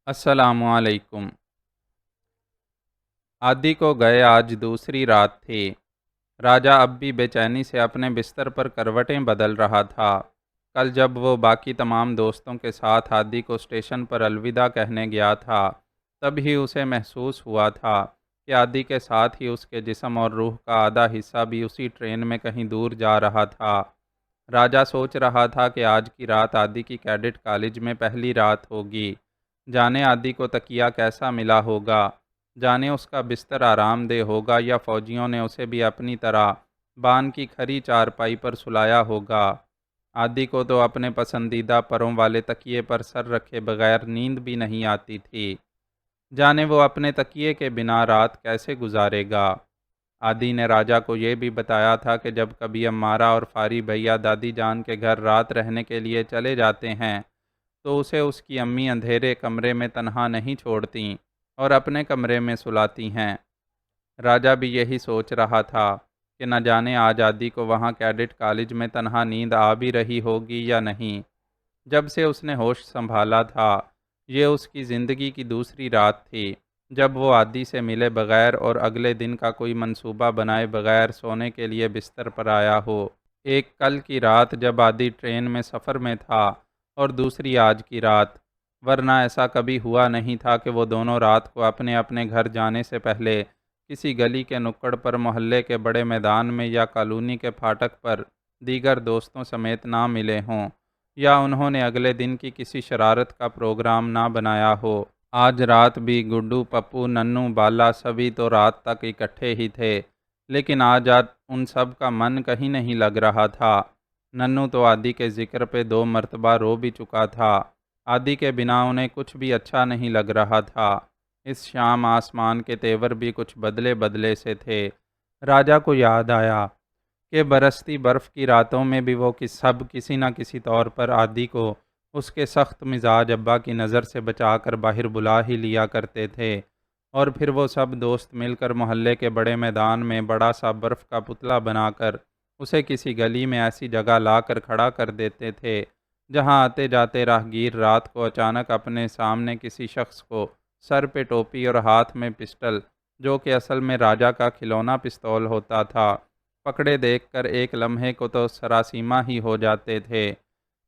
السلام علیکم۔ عادی کو گئے آج دوسری رات تھی۔ راجا اب بھی بے چینی سے اپنے بستر پر کروٹیں بدل رہا تھا۔ کل جب وہ باقی تمام دوستوں کے ساتھ عادی کو اسٹیشن پر الوداع کہنے گیا تھا، تب ہی اسے محسوس ہوا تھا کہ عادی کے ساتھ ہی اس کے جسم اور روح کا آدھا حصہ بھی اسی ٹرین میں کہیں دور جا رہا تھا۔ راجا سوچ رہا تھا کہ آج کی رات عادی کی کیڈٹ کالج میں پہلی رات ہوگی۔ جانے عادی کو تکیہ کیسا ملا ہوگا، جانے اس کا بستر آرام دہ ہوگا یا فوجیوں نے اسے بھی اپنی طرح بان کی کھری چارپائی پر سلایا ہوگا۔ عادی کو تو اپنے پسندیدہ پروں والے تکیے پر سر رکھے بغیر نیند بھی نہیں آتی تھی۔ جانے وہ اپنے تکیے کے بنا رات کیسے گزارے گا۔ عادی نے راجا کو یہ بھی بتایا تھا کہ جب کبھی امارہ اور فاری بھیا دادی جان کے گھر رات رہنے کے لیے چلے جاتے ہیں تو اسے اس کی امی اندھیرے کمرے میں تنہا نہیں چھوڑتیں اور اپنے کمرے میں سلاتی ہیں۔ راجا بھی یہی سوچ رہا تھا کہ نہ جانے آج عادی کو وہاں کیڈٹ کالج میں تنہا نیند آ بھی رہی ہوگی یا نہیں۔ جب سے اس نے ہوش سنبھالا تھا، یہ اس کی زندگی کی دوسری رات تھی جب وہ عادی سے ملے بغیر اور اگلے دن کا کوئی منصوبہ بنائے بغیر سونے کے لیے بستر پر آیا ہو۔ ایک کل کی رات جب عادی ٹرین میں سفر میں تھا اور دوسری آج کی رات، ورنہ ایسا کبھی ہوا نہیں تھا کہ وہ دونوں رات کو اپنے اپنے گھر جانے سے پہلے کسی گلی کے نکڑ پر، محلے کے بڑے میدان میں یا کالونی کے پھاٹک پر دیگر دوستوں سمیت نہ ملے ہوں، یا انہوں نے اگلے دن کی کسی شرارت کا پروگرام نہ بنایا ہو۔ آج رات بھی گڈو، پپو، ننو، بالا سبھی تو رات تک اکٹھے ہی تھے، لیکن آج ان سب کا من کہیں نہیں لگ رہا تھا۔ ننو تو عادی کے ذکر پہ 2 مرتبہ رو بھی چکا تھا۔ عادی کے بنا انہیں کچھ بھی اچھا نہیں لگ رہا تھا۔ اس شام آسمان کے تیور بھی کچھ بدلے بدلے سے تھے۔ راجا کو یاد آیا کہ برستی برف کی راتوں میں بھی وہ سب کسی نہ کسی طور پر عادی کو اس کے سخت مزاج ابا کی نظر سے بچا کر باہر بلا ہی لیا کرتے تھے، اور پھر وہ سب دوست مل کر محلے کے بڑے میدان میں بڑا سا برف کا پتلا بنا کر اسے کسی گلی میں ایسی جگہ لا کر کھڑا کر دیتے تھے جہاں آتے جاتے راہگیر رات کو اچانک اپنے سامنے کسی شخص کو سر پہ ٹوپی اور ہاتھ میں پسٹل، جو کہ اصل میں راجا کا کھلونا پستول ہوتا تھا، پکڑے دیکھ کر ایک لمحے کو تو سراسیمہ ہی ہو جاتے تھے۔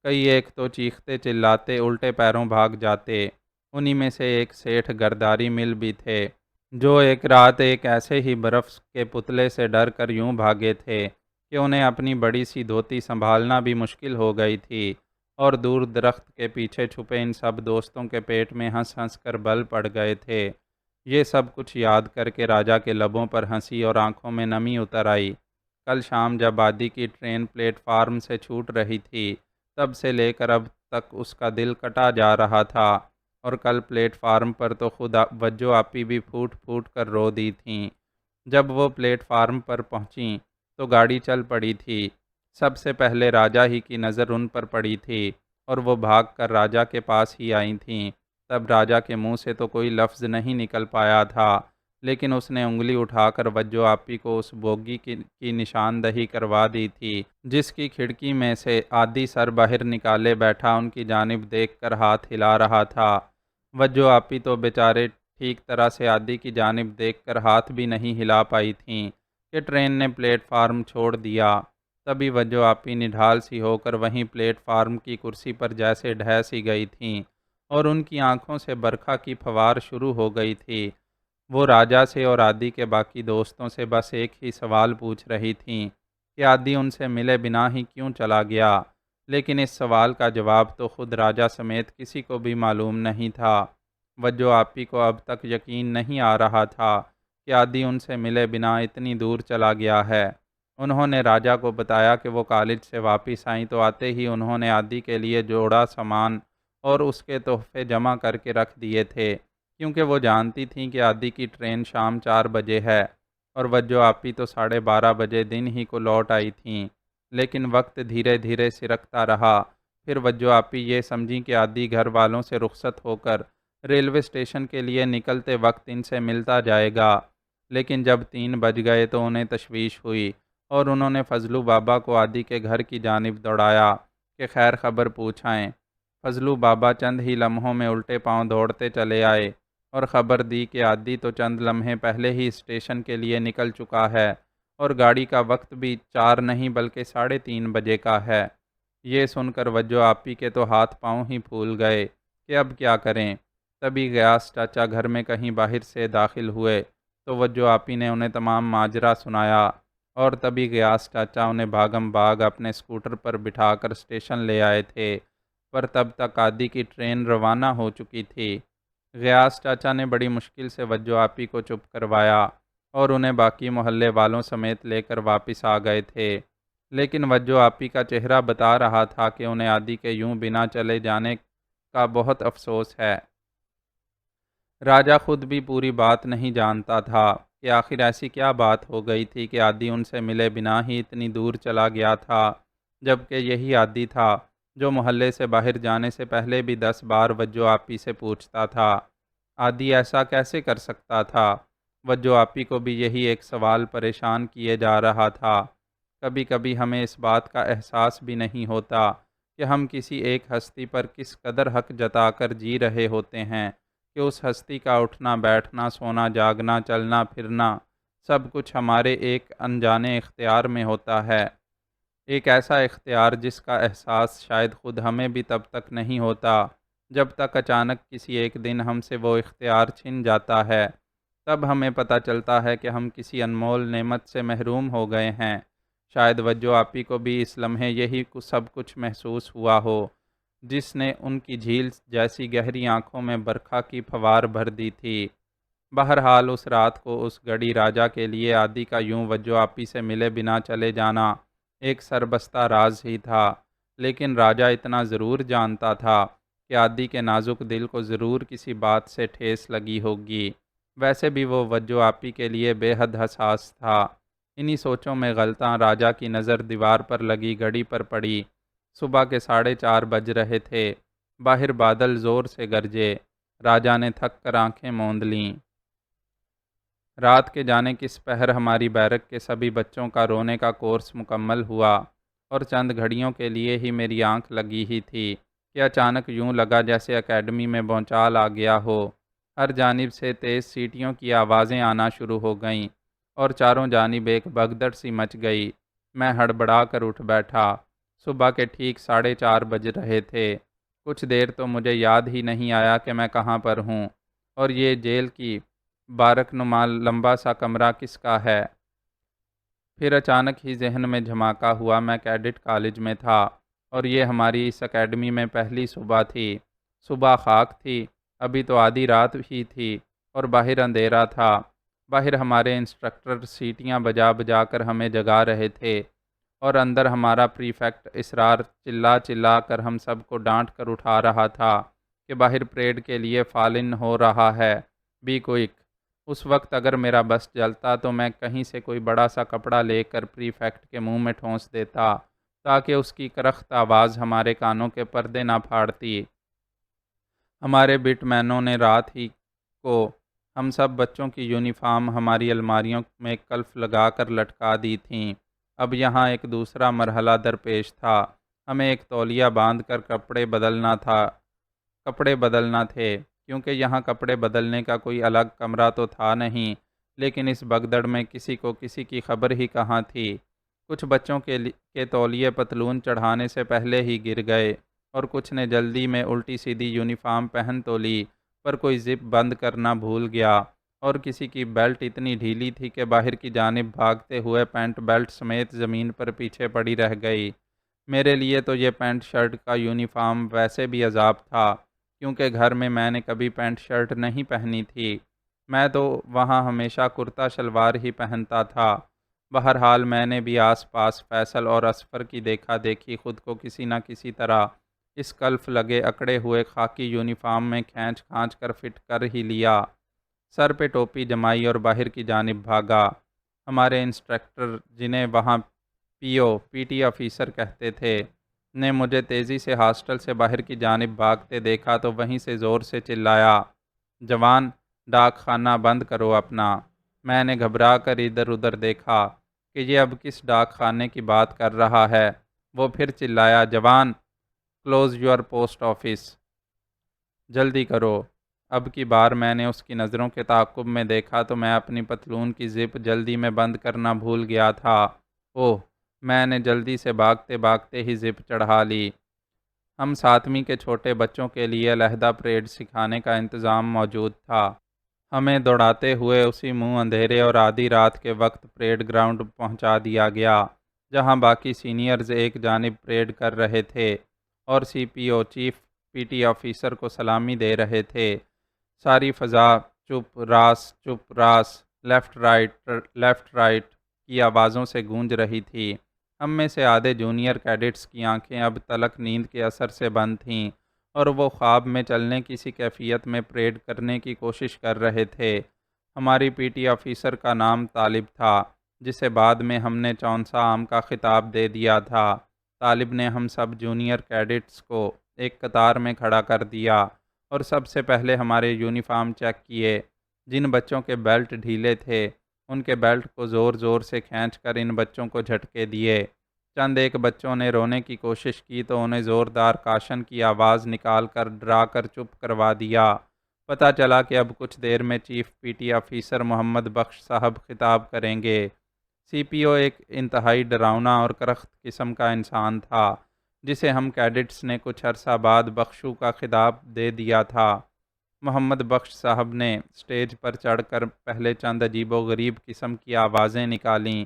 کئی ایک تو چیختے چلاتے الٹے پیروں بھاگ جاتے۔ انہی میں سے ایک سیٹھ گرداری مل بھی تھے، جو ایک رات ایک ایسے ہی برف کے پتلے سے ڈر کر یوں بھاگے تھے کہ انہیں اپنی بڑی سی دھوتی سنبھالنا بھی مشکل ہو گئی تھی، اور دور درخت کے پیچھے چھپے ان سب دوستوں کے پیٹ میں ہنس ہنس کر بل پڑ گئے تھے۔ یہ سب کچھ یاد کر کے راجا کے لبوں پر ہنسی اور آنکھوں میں نمی اتر آئی۔ کل شام جب عادی کی ٹرین پلیٹ فارم سے چھوٹ رہی تھی، تب سے لے کر اب تک اس کا دل کٹا جا رہا تھا، اور کل پلیٹ فارم پر تو خود وجو آپی بھی پھوٹ پھوٹ کر رو دی تھیں۔ جب وہ پلیٹ فارم پر پہنچیں تو گاڑی چل پڑی تھی۔ سب سے پہلے راجا ہی کی نظر ان پر پڑی تھی، اور وہ بھاگ کر راجا کے پاس ہی آئی تھیں۔ تب راجا کے منہ سے تو کوئی لفظ نہیں نکل پایا تھا، لیکن اس نے انگلی اٹھا کر وجو آپی کو اس بوگی کی نشاندہی کروا دی تھی جس کی کھڑکی میں سے عادی سر باہر نکالے بیٹھا ان کی جانب دیکھ کر ہاتھ ہلا رہا تھا۔ وجو آپی تو بیچارے ٹھیک طرح سے عادی کی جانب دیکھ کر ہاتھ بھی نہیں ہلا پائی تھیں کہ ٹرین نے پلیٹ فارم چھوڑ دیا۔ تبھی وجو آپی نڈھال سی ہو کر وہیں پلیٹ فارم کی کرسی پر جیسے ڈھہ سی گئی تھیں، اور ان کی آنکھوں سے برکھا کی پھوار شروع ہو گئی تھی۔ وہ راجا سے اور عادی کے باقی دوستوں سے بس ایک ہی سوال پوچھ رہی تھیں کہ عادی ان سے ملے بنا ہی کیوں چلا گیا، لیکن اس سوال کا جواب تو خود راجا سمیت کسی کو بھی معلوم نہیں تھا۔ وجو آپی کو اب تک یقین نہیں آ رہا تھا کہ عادی ان سے ملے بنا اتنی دور چلا گیا ہے۔ انہوں نے راجا کو بتایا کہ وہ کالج سے واپس آئیں تو آتے ہی انہوں نے عادی کے لیے جوڑا سامان اور اس کے تحفے جمع کر کے رکھ دیے تھے، کیونکہ وہ جانتی تھیں کہ عادی کی ٹرین شام 4 بجے ہے، اور وجو آپی تو 12:30 بجے دن ہی کو لوٹ آئی تھیں۔ لیکن وقت دھیرے دھیرے سرکتا رہا۔ پھر وجو آپی یہ سمجھیں کہ عادی گھر والوں سے رخصت ہو کر ریلوے اسٹیشن کے لیے نکلتے وقت ان سے ملتا جائے گا، لیکن جب 3 بج گئے تو انہیں تشویش ہوئی، اور انہوں نے فضلو بابا کو عادی کے گھر کی جانب دوڑایا کہ خیر خبر پوچھ آئیں۔ فضلو بابا چند ہی لمحوں میں الٹے پاؤں دوڑتے چلے آئے اور خبر دی کہ عادی تو چند لمحے پہلے ہی اسٹیشن کے لیے نکل چکا ہے اور گاڑی کا وقت بھی 4 نہیں بلکہ 3:30 بجے کا ہے۔ یہ سن کر وجو آپی کے تو ہاتھ پاؤں ہی پھول گئے کہ اب کیا کریں۔ تبھی غیاث چاچا گھر میں کہیں باہر سے داخل ہوئے تو وجو آپی نے انہیں تمام ماجرا سنایا اور تبھی غیاث چاچا انہیں بھاگم بھاگ اپنے اسکوٹر پر بٹھا کر اسٹیشن لے آئے تھے، پر تب تک عادی کی ٹرین روانہ ہو چکی تھی۔ غیاث چاچا نے بڑی مشکل سے وجو آپی کو چپ کروایا اور انہیں باقی محلے والوں سمیت لے کر واپس آ گئے تھے، لیکن وجو آپی کا چہرہ بتا رہا تھا کہ انہیں عادی کے یوں بنا چلے جانے کا بہت افسوس ہے۔ راجا خود بھی پوری بات نہیں جانتا تھا کہ آخر ایسی کیا بات ہو گئی تھی کہ عادی ان سے ملے بنا ہی اتنی دور چلا گیا تھا، جبکہ یہی عادی تھا جو محلے سے باہر جانے سے پہلے بھی 10 بار وجو آپی سے پوچھتا تھا۔ عادی ایسا کیسے کر سکتا تھا؟ وجو آپی کو بھی یہی ایک سوال پریشان کیے جا رہا تھا۔ کبھی کبھی ہمیں اس بات کا احساس بھی نہیں ہوتا کہ ہم کسی ایک ہستی پر کس قدر حق جتا کر جی رہے ہوتے ہیں کہ اس ہستی کا اٹھنا بیٹھنا سونا جاگنا چلنا پھرنا سب کچھ ہمارے ایک انجانے اختیار میں ہوتا ہے، ایک ایسا اختیار جس کا احساس شاید خود ہمیں بھی تب تک نہیں ہوتا جب تک اچانک کسی ایک دن ہم سے وہ اختیار چھن جاتا ہے، تب ہمیں پتہ چلتا ہے کہ ہم کسی انمول نعمت سے محروم ہو گئے ہیں۔ شاید وجو آپی کو بھی اس لمحے یہی سب کچھ محسوس ہوا ہو جس نے ان کی جھیل جیسی گہری آنکھوں میں برکھا کی پھوار بھر دی تھی۔ بہرحال اس رات کو اس گڑی راجا کے لیے عادی کا یوں وجو آپی سے ملے بنا چلے جانا ایک سربستہ راز ہی تھا، لیکن راجا اتنا ضرور جانتا تھا کہ عادی کے نازک دل کو ضرور کسی بات سے ٹھیس لگی ہوگی۔ ویسے بھی وہ وجو آپی کے لیے بے حد حساس تھا۔ انہی سوچوں میں غلطاں راجا کی نظر دیوار پر لگی گھڑی پر پڑی۔ صبح کے 4:30 بج رہے تھے۔ باہر بادل زور سے گرجے۔ راجا نے تھک کر آنکھیں موند لیں۔ رات کے جانے کس پہر ہماری بیرک کے سبھی بچوں کا رونے کا کورس مکمل ہوا اور چند گھڑیوں کے لیے ہی میری آنکھ لگی ہی تھی کہ اچانک یوں لگا جیسے اکیڈمی میں بھونچال آ گیا ہو۔ ہر جانب سے تیز سیٹیوں کی آوازیں آنا شروع ہو گئیں اور چاروں جانب ایک بھگدڑ سی مچ گئی۔ میں ہڑبڑا کر اٹھ بیٹھا۔ صبح کے ٹھیک 4:30 بج رہے تھے۔ کچھ دیر تو مجھے یاد ہی نہیں آیا کہ میں کہاں پر ہوں اور یہ جیل کی بارک نما لمبا سا کمرہ کس کا ہے۔ پھر اچانک ہی ذہن میں جھماکا ہوا، میں کیڈٹ کالج میں تھا اور یہ ہماری اس اکیڈمی میں پہلی صبح تھی۔ صبح خاک تھی، ابھی تو آدھی رات ہی تھی اور باہر اندھیرا تھا۔ باہر ہمارے انسٹرکٹر سیٹیاں بجا بجا کر ہمیں جگا رہے تھے اور اندر ہمارا پریفیکٹ اسرار چلا چلا کر ہم سب کو ڈانٹ کر اٹھا رہا تھا کہ باہر پریڈ کے لیے فال ان ہو رہا ہے، بی کوئک۔ اس وقت اگر میرا بس جلتا تو میں کہیں سے کوئی بڑا سا کپڑا لے کر پریفیکٹ کے منہ میں ٹھونس دیتا تاکہ اس کی کرخت آواز ہمارے کانوں کے پردے نہ پھاڑتی۔ ہمارے بٹ مینوں نے رات ہی کو ہم سب بچوں کی یونیفارم ہماری الماریوں میں کلف لگا کر لٹکا دی تھیں۔ اب یہاں ایک دوسرا مرحلہ درپیش تھا۔ ہمیں ایک تولیہ باندھ کر کپڑے بدلنا تھے کیونکہ یہاں کپڑے بدلنے کا کوئی الگ کمرہ تو تھا نہیں، لیکن اس بگدڑ میں کسی کو کسی کی خبر ہی کہاں تھی۔ کچھ بچوں کے تولیے پتلون چڑھانے سے پہلے ہی گر گئے اور کچھ نے جلدی میں الٹی سیدھی یونیفارم پہن تو لی، پر کوئی زپ بند کرنا بھول گیا اور کسی کی بیلٹ اتنی ڈھیلی تھی کہ باہر کی جانب بھاگتے ہوئے پینٹ بیلٹ سمیت زمین پر پیچھے پڑی رہ گئی۔ میرے لیے تو یہ پینٹ شرٹ کا یونیفارم ویسے بھی عذاب تھا کیونکہ گھر میں نے کبھی پینٹ شرٹ نہیں پہنی تھی۔ میں تو وہاں ہمیشہ کرتا شلوار ہی پہنتا تھا۔ بہرحال میں نے بھی آس پاس فیصل اور اصفر کی دیکھا دیکھی خود کو کسی نہ کسی طرح اس کلف لگے اکڑے ہوئے خاکی یونیفارم میں کھینچ کھانچ کر فٹ کر ہی لیا۔ سر پہ ٹوپی جمائی اور باہر کی جانب بھاگا۔ ہمارے انسٹرکٹر، جنہیں وہاں پی ٹی آفیسر کہتے تھے، نے مجھے تیزی سے ہاسٹل سے باہر کی جانب بھاگتے دیکھا تو وہیں سے زور سے چلایا، جوان، ڈاک خانہ بند کرو اپنا۔ میں نے گھبرا کر ادھر ادھر دیکھا کہ یہ اب کس ڈاک خانے کی بات کر رہا ہے۔ وہ پھر چلایا، جوان، کلوز یور پوسٹ آفس، جلدی کرو۔ اب کی بار میں نے اس کی نظروں کے تعاقب میں دیکھا تو میں اپنی پتلون کی زپ جلدی میں بند کرنا بھول گیا تھا۔ اوہ، میں نے جلدی سے بھاگتے بھاگتے ہی زپ چڑھا لی۔ ہم ساتویں کے چھوٹے بچوں کے لیے علیحدہ پریڈ سکھانے کا انتظام موجود تھا۔ ہمیں دوڑاتے ہوئے اسی منہ اندھیرے اور آدھی رات کے وقت پریڈ گراؤنڈ پہنچا دیا گیا، جہاں باقی سینئرز ایک جانب پریڈ کر رہے تھے اور سی پی او چیف پی ٹی آفیسر کو سلامی دے رہے تھے۔ ساری فضا چپ راس، لیفٹ رائٹ کی آوازوں سے گونج رہی تھی۔ ہم میں سے آدھے جونیئر کیڈٹس کی آنکھیں اب تلک نیند کے اثر سے بند تھیں اور وہ خواب میں چلنے کی سی کیفیت میں پریڈ کرنے کی کوشش کر رہے تھے۔ ہماری پی ٹی آفیسر کا نام طالب تھا، جسے بعد میں ہم نے چونسا عام کا خطاب دے دیا تھا۔ طالب نے ہم سب جونیئر کیڈٹس کو ایک قطار میں کھڑا کر دیا اور سب سے پہلے ہمارے یونیفارم چیک کیے۔ جن بچوں کے بیلٹ ڈھیلے تھے ان کے بیلٹ کو زور زور سے کھینچ کر ان بچوں کو جھٹکے دیے۔ چند ایک بچوں نے رونے کی کوشش کی تو انہیں زوردار کاشن کی آواز نکال کر ڈرا کر چپ کروا دیا۔ پتہ چلا کہ اب کچھ دیر میں chief P T officer Muhammad Bakhsh صاحب خطاب کریں گے۔ سی پی او ایک انتہائی ڈراؤنا اور کرخت قسم کا انسان تھا، جسے ہم کیڈٹس نے کچھ عرصہ بعد بخشو کا خطاب دے دیا تھا۔ محمد بخش صاحب نے سٹیج پر چڑھ کر پہلے چند عجیب و غریب قسم کی آوازیں نکالیں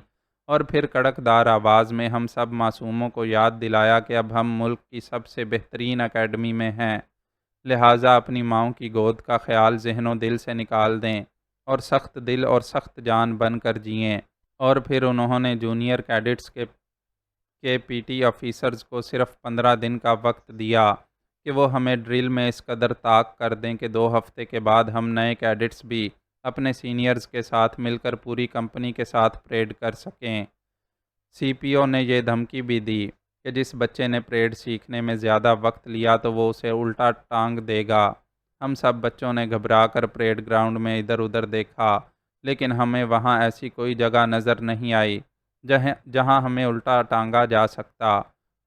اور پھر کڑک دار آواز میں ہم سب معصوموں کو یاد دلایا کہ اب ہم ملک کی سب سے بہترین اکیڈمی میں ہیں، لہٰذا اپنی ماؤں کی گود کا خیال ذہن و دل سے نکال دیں اور سخت دل اور سخت جان بن کر جئیں۔ اور پھر انہوں نے جونیئر کیڈٹس کے پی ٹی آفیسرز کو صرف 15 دن کا وقت دیا کہ وہ ہمیں ڈرل میں اس قدر طاق کر دیں کہ 2 ہفتے کے بعد ہم نئے کیڈٹس بھی اپنے سینئرز کے ساتھ مل کر پوری کمپنی کے ساتھ پریڈ کر سکیں۔ سی پی او نے یہ دھمکی بھی دی کہ جس بچے نے پریڈ سیکھنے میں زیادہ وقت لیا تو وہ اسے الٹا ٹانگ دے گا۔ ہم سب بچوں نے گھبرا کر پریڈ گراؤنڈ میں ادھر ادھر دیکھا، لیکن ہمیں وہاں ایسی کوئی جگہ نظر نہیں آئی جہاں ہمیں الٹا ٹانگا جا سکتا۔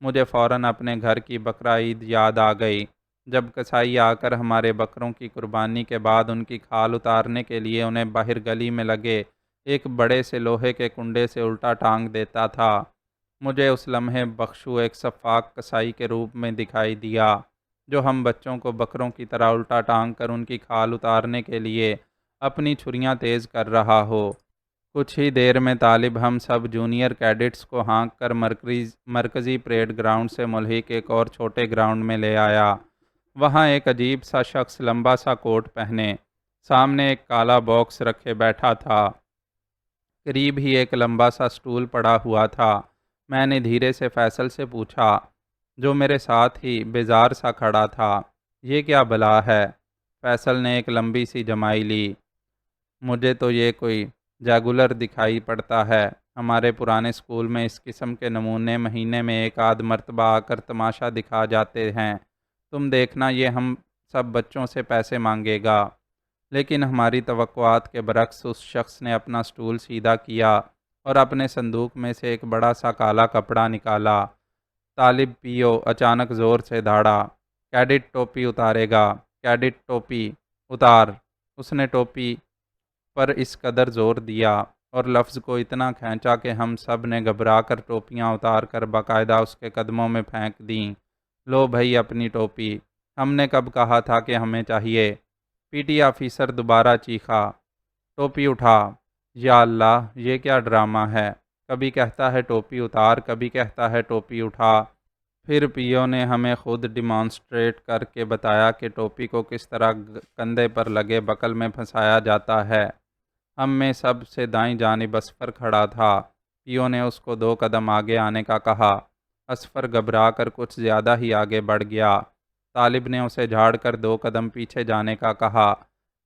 مجھے فوراً اپنے گھر کی بقرہ عید یاد آ گئی، جب کسائی آ کر ہمارے بکروں کی قربانی کے بعد ان کی کھال اتارنے کے لیے انہیں باہر گلی میں لگے ایک بڑے سے لوہے کے کنڈے سے الٹا ٹانگ دیتا تھا۔ مجھے اس لمحے بخشو ایک سفاک کسائی کے روپ میں دکھائی دیا، جو ہم بچوں کو بکروں کی طرح الٹا ٹانگ کر ان کی کھال اتارنے کے لیے اپنی چھریاں تیز کر رہا ہو۔ کچھ ہی دیر میں طالب ہم سب جونیئر کیڈٹس کو ہانک کر مرکزی پریڈ گراؤنڈ سے ملحق ایک اور چھوٹے گراؤنڈ میں لے آیا۔ وہاں ایک عجیب سا شخص لمبا سا کوٹ پہنے سامنے ایک کالا باکس رکھے بیٹھا تھا۔ قریب ہی ایک لمبا سا سٹول پڑا ہوا تھا۔ میں نے دھیرے سے فیصل سے پوچھا، جو میرے ساتھ ہی بیزار سا کھڑا تھا، یہ کیا بلا ہے؟ فیصل نے ایک لمبی سی جمائی لی۔ مجھے تو یہ کوئی جاگولر دکھائی پڑتا ہے۔ ہمارے پرانے اسکول میں اس قسم کے نمونے مہینے میں ایک آدھ مرتبہ آ کر تماشا دکھا جاتے ہیں۔ تم دیکھنا یہ ہم سب بچوں سے پیسے مانگے گا۔ لیکن ہماری توقعات کے برعکس اس شخص نے اپنا سٹول سیدھا کیا اور اپنے صندوق میں سے ایک بڑا سا کالا کپڑا نکالا۔ طالب پی او اچانک زور سے دھاڑا، کیڈٹ ٹوپی اتارے گا، کیڈٹ ٹوپی اتار۔ اس نے ٹوپی پر اس قدر زور دیا اور لفظ کو اتنا کھینچا کہ ہم سب نے گھبرا کر ٹوپیاں اتار کر باقاعدہ اس کے قدموں میں پھینک دیں۔ لو بھائی اپنی ٹوپی، ہم نے کب کہا تھا کہ ہمیں چاہیے؟ پی ٹی آفیسر دوبارہ چیخا۔ ٹوپی اٹھا۔ یا اللہ، یہ کیا ڈرامہ ہے؟ کبھی کہتا ہے ٹوپی اتار، کبھی کہتا ہے ٹوپی اٹھا۔ پھر پیو نے ہمیں خود ڈیمانسٹریٹ کر کے بتایا کہ ٹوپی کو کس طرح کندھے پر لگے بکل میں پھنسایا جاتا ہے۔ ہم میں سب سے دائیں جانب اصفر کھڑا تھا۔ پیو نے اس کو 2 قدم آگے آنے کا کہا۔ اصفر گھبرا کر کچھ زیادہ ہی آگے بڑھ گیا۔ طالب نے اسے جھاڑ کر 2 قدم پیچھے جانے کا کہا۔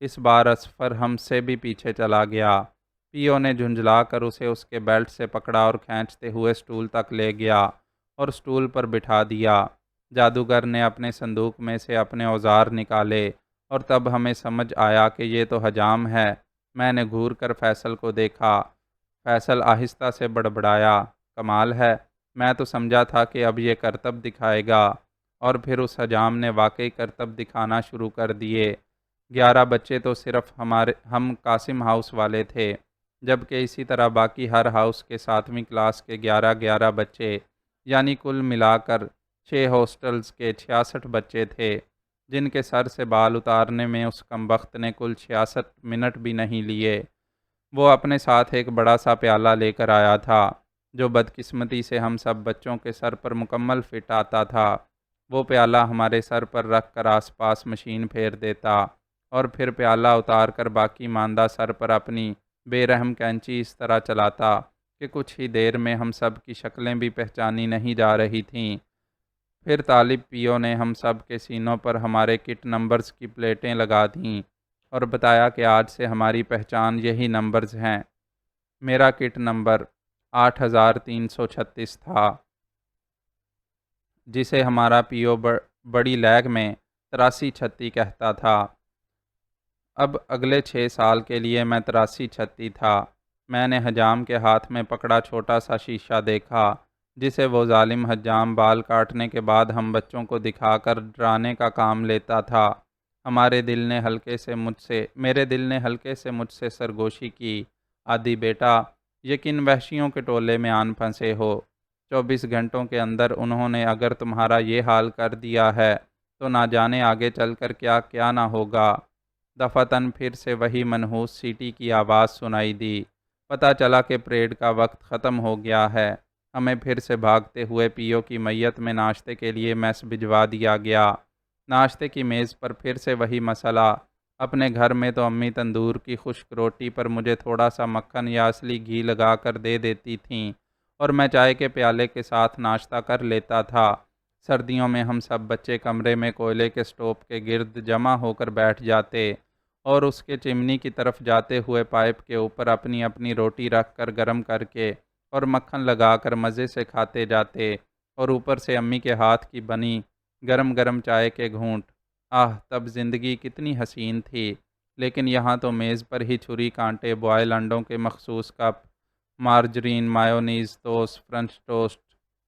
اس بار اصفر ہم سے بھی پیچھے چلا گیا۔ پیو نے جھنجھلا کر اسے اس کے بیلٹ سے پکڑا اور کھینچتے ہوئے سٹول تک لے گیا اور سٹول پر بٹھا دیا۔ جادوگر نے اپنے صندوق میں سے اپنے اوزار نکالے اور تب ہمیں سمجھ آیا کہ یہ تو حجام ہے۔ میں نے گھور کر فیصل کو دیکھا۔ فیصل آہستہ سے بڑبڑایا، کمال ہے، میں تو سمجھا تھا کہ اب یہ کرتب دکھائے گا اور پھر اس حجام نے واقعی کرتب دکھانا شروع کر دیے۔ 11 بچے تو صرف ہم قاسم ہاؤس والے تھے، جبکہ اسی طرح باقی ہر ہاؤس کے 7ویں کلاس کے 11 بچے، یعنی کل ملا کر 6 ہاسٹلز کے 66 بچے تھے، جن کے سر سے بال اتارنے میں اس کمبخت نے کل 66 منٹ بھی نہیں لیے۔ وہ اپنے ساتھ ایک بڑا سا پیالہ لے کر آیا تھا، جو بدقسمتی سے ہم سب بچوں کے سر پر مکمل فٹ آتا تھا۔ وہ پیالہ ہمارے سر پر رکھ کر آس پاس مشین پھیر دیتا، اور پھر پیالہ اتار کر باقی ماندہ سر پر اپنی بے رحم کینچی اس طرح چلاتا کہ کچھ ہی دیر میں ہم سب کی شکلیں بھی پہچانی نہیں جا رہی تھیں۔ پھر طالب پیو نے ہم سب کے سینوں پر ہمارے کٹ نمبرز کی پلیٹیں لگا دیں اور بتایا کہ آج سے ہماری پہچان یہی نمبرز ہیں۔ میرا کٹ نمبر 8336 تھا، جسے ہمارا پیو بڑی لیگ میں 8336 کہتا تھا۔ اب اگلے 6 سال کے لیے میں 8336 تھا۔ میں نے حجام کے ہاتھ میں پکڑا چھوٹا سا شیشہ دیکھا، جسے وہ ظالم حجام بال کاٹنے کے بعد ہم بچوں کو دکھا کر ڈرانے کا کام لیتا تھا۔ میرے دل نے ہلکے سے مجھ سے سرگوشی کی، عادی بیٹا، یقین وحشیوں کے ٹولے میں آن پھنسے ہو۔ 24 گھنٹوں کے اندر انہوں نے اگر تمہارا یہ حال کر دیا ہے تو نہ جانے آگے چل کر کیا کیا نہ ہوگا۔ دفعتاً پھر سے وہی منحوس سیٹی کی آواز سنائی دی۔ پتہ چلا کہ پریڈ کا وقت ختم ہو گیا ہے۔ ہمیں پھر سے بھاگتے ہوئے پیو کی میت میں ناشتے کے لیے میس بھجوا دیا گیا۔ ناشتے کی میز پر پھر سے وہی مسئلہ۔ اپنے گھر میں تو امی تندور کی خشک روٹی پر مجھے تھوڑا سا مکھن یا اصلی گھی لگا کر دے دیتی تھیں، اور میں چائے کے پیالے کے ساتھ ناشتہ کر لیتا تھا۔ سردیوں میں ہم سب بچے کمرے میں کوئلے کے سٹوپ کے گرد جمع ہو کر بیٹھ جاتے اور اس کے چمنی کی طرف جاتے ہوئے پائپ کے اوپر اپنی اپنی روٹی رکھ کر گرم کر کے اور مکھن لگا کر مزے سے کھاتے جاتے، اور اوپر سے امی کے ہاتھ کی بنی گرم گرم چائے کے گھونٹ۔ تب زندگی کتنی حسین تھی، لیکن یہاں تو میز پر ہی چھری کانٹے، بوائل انڈوں کے مخصوص cup, margarine, mayonnaise, French toast,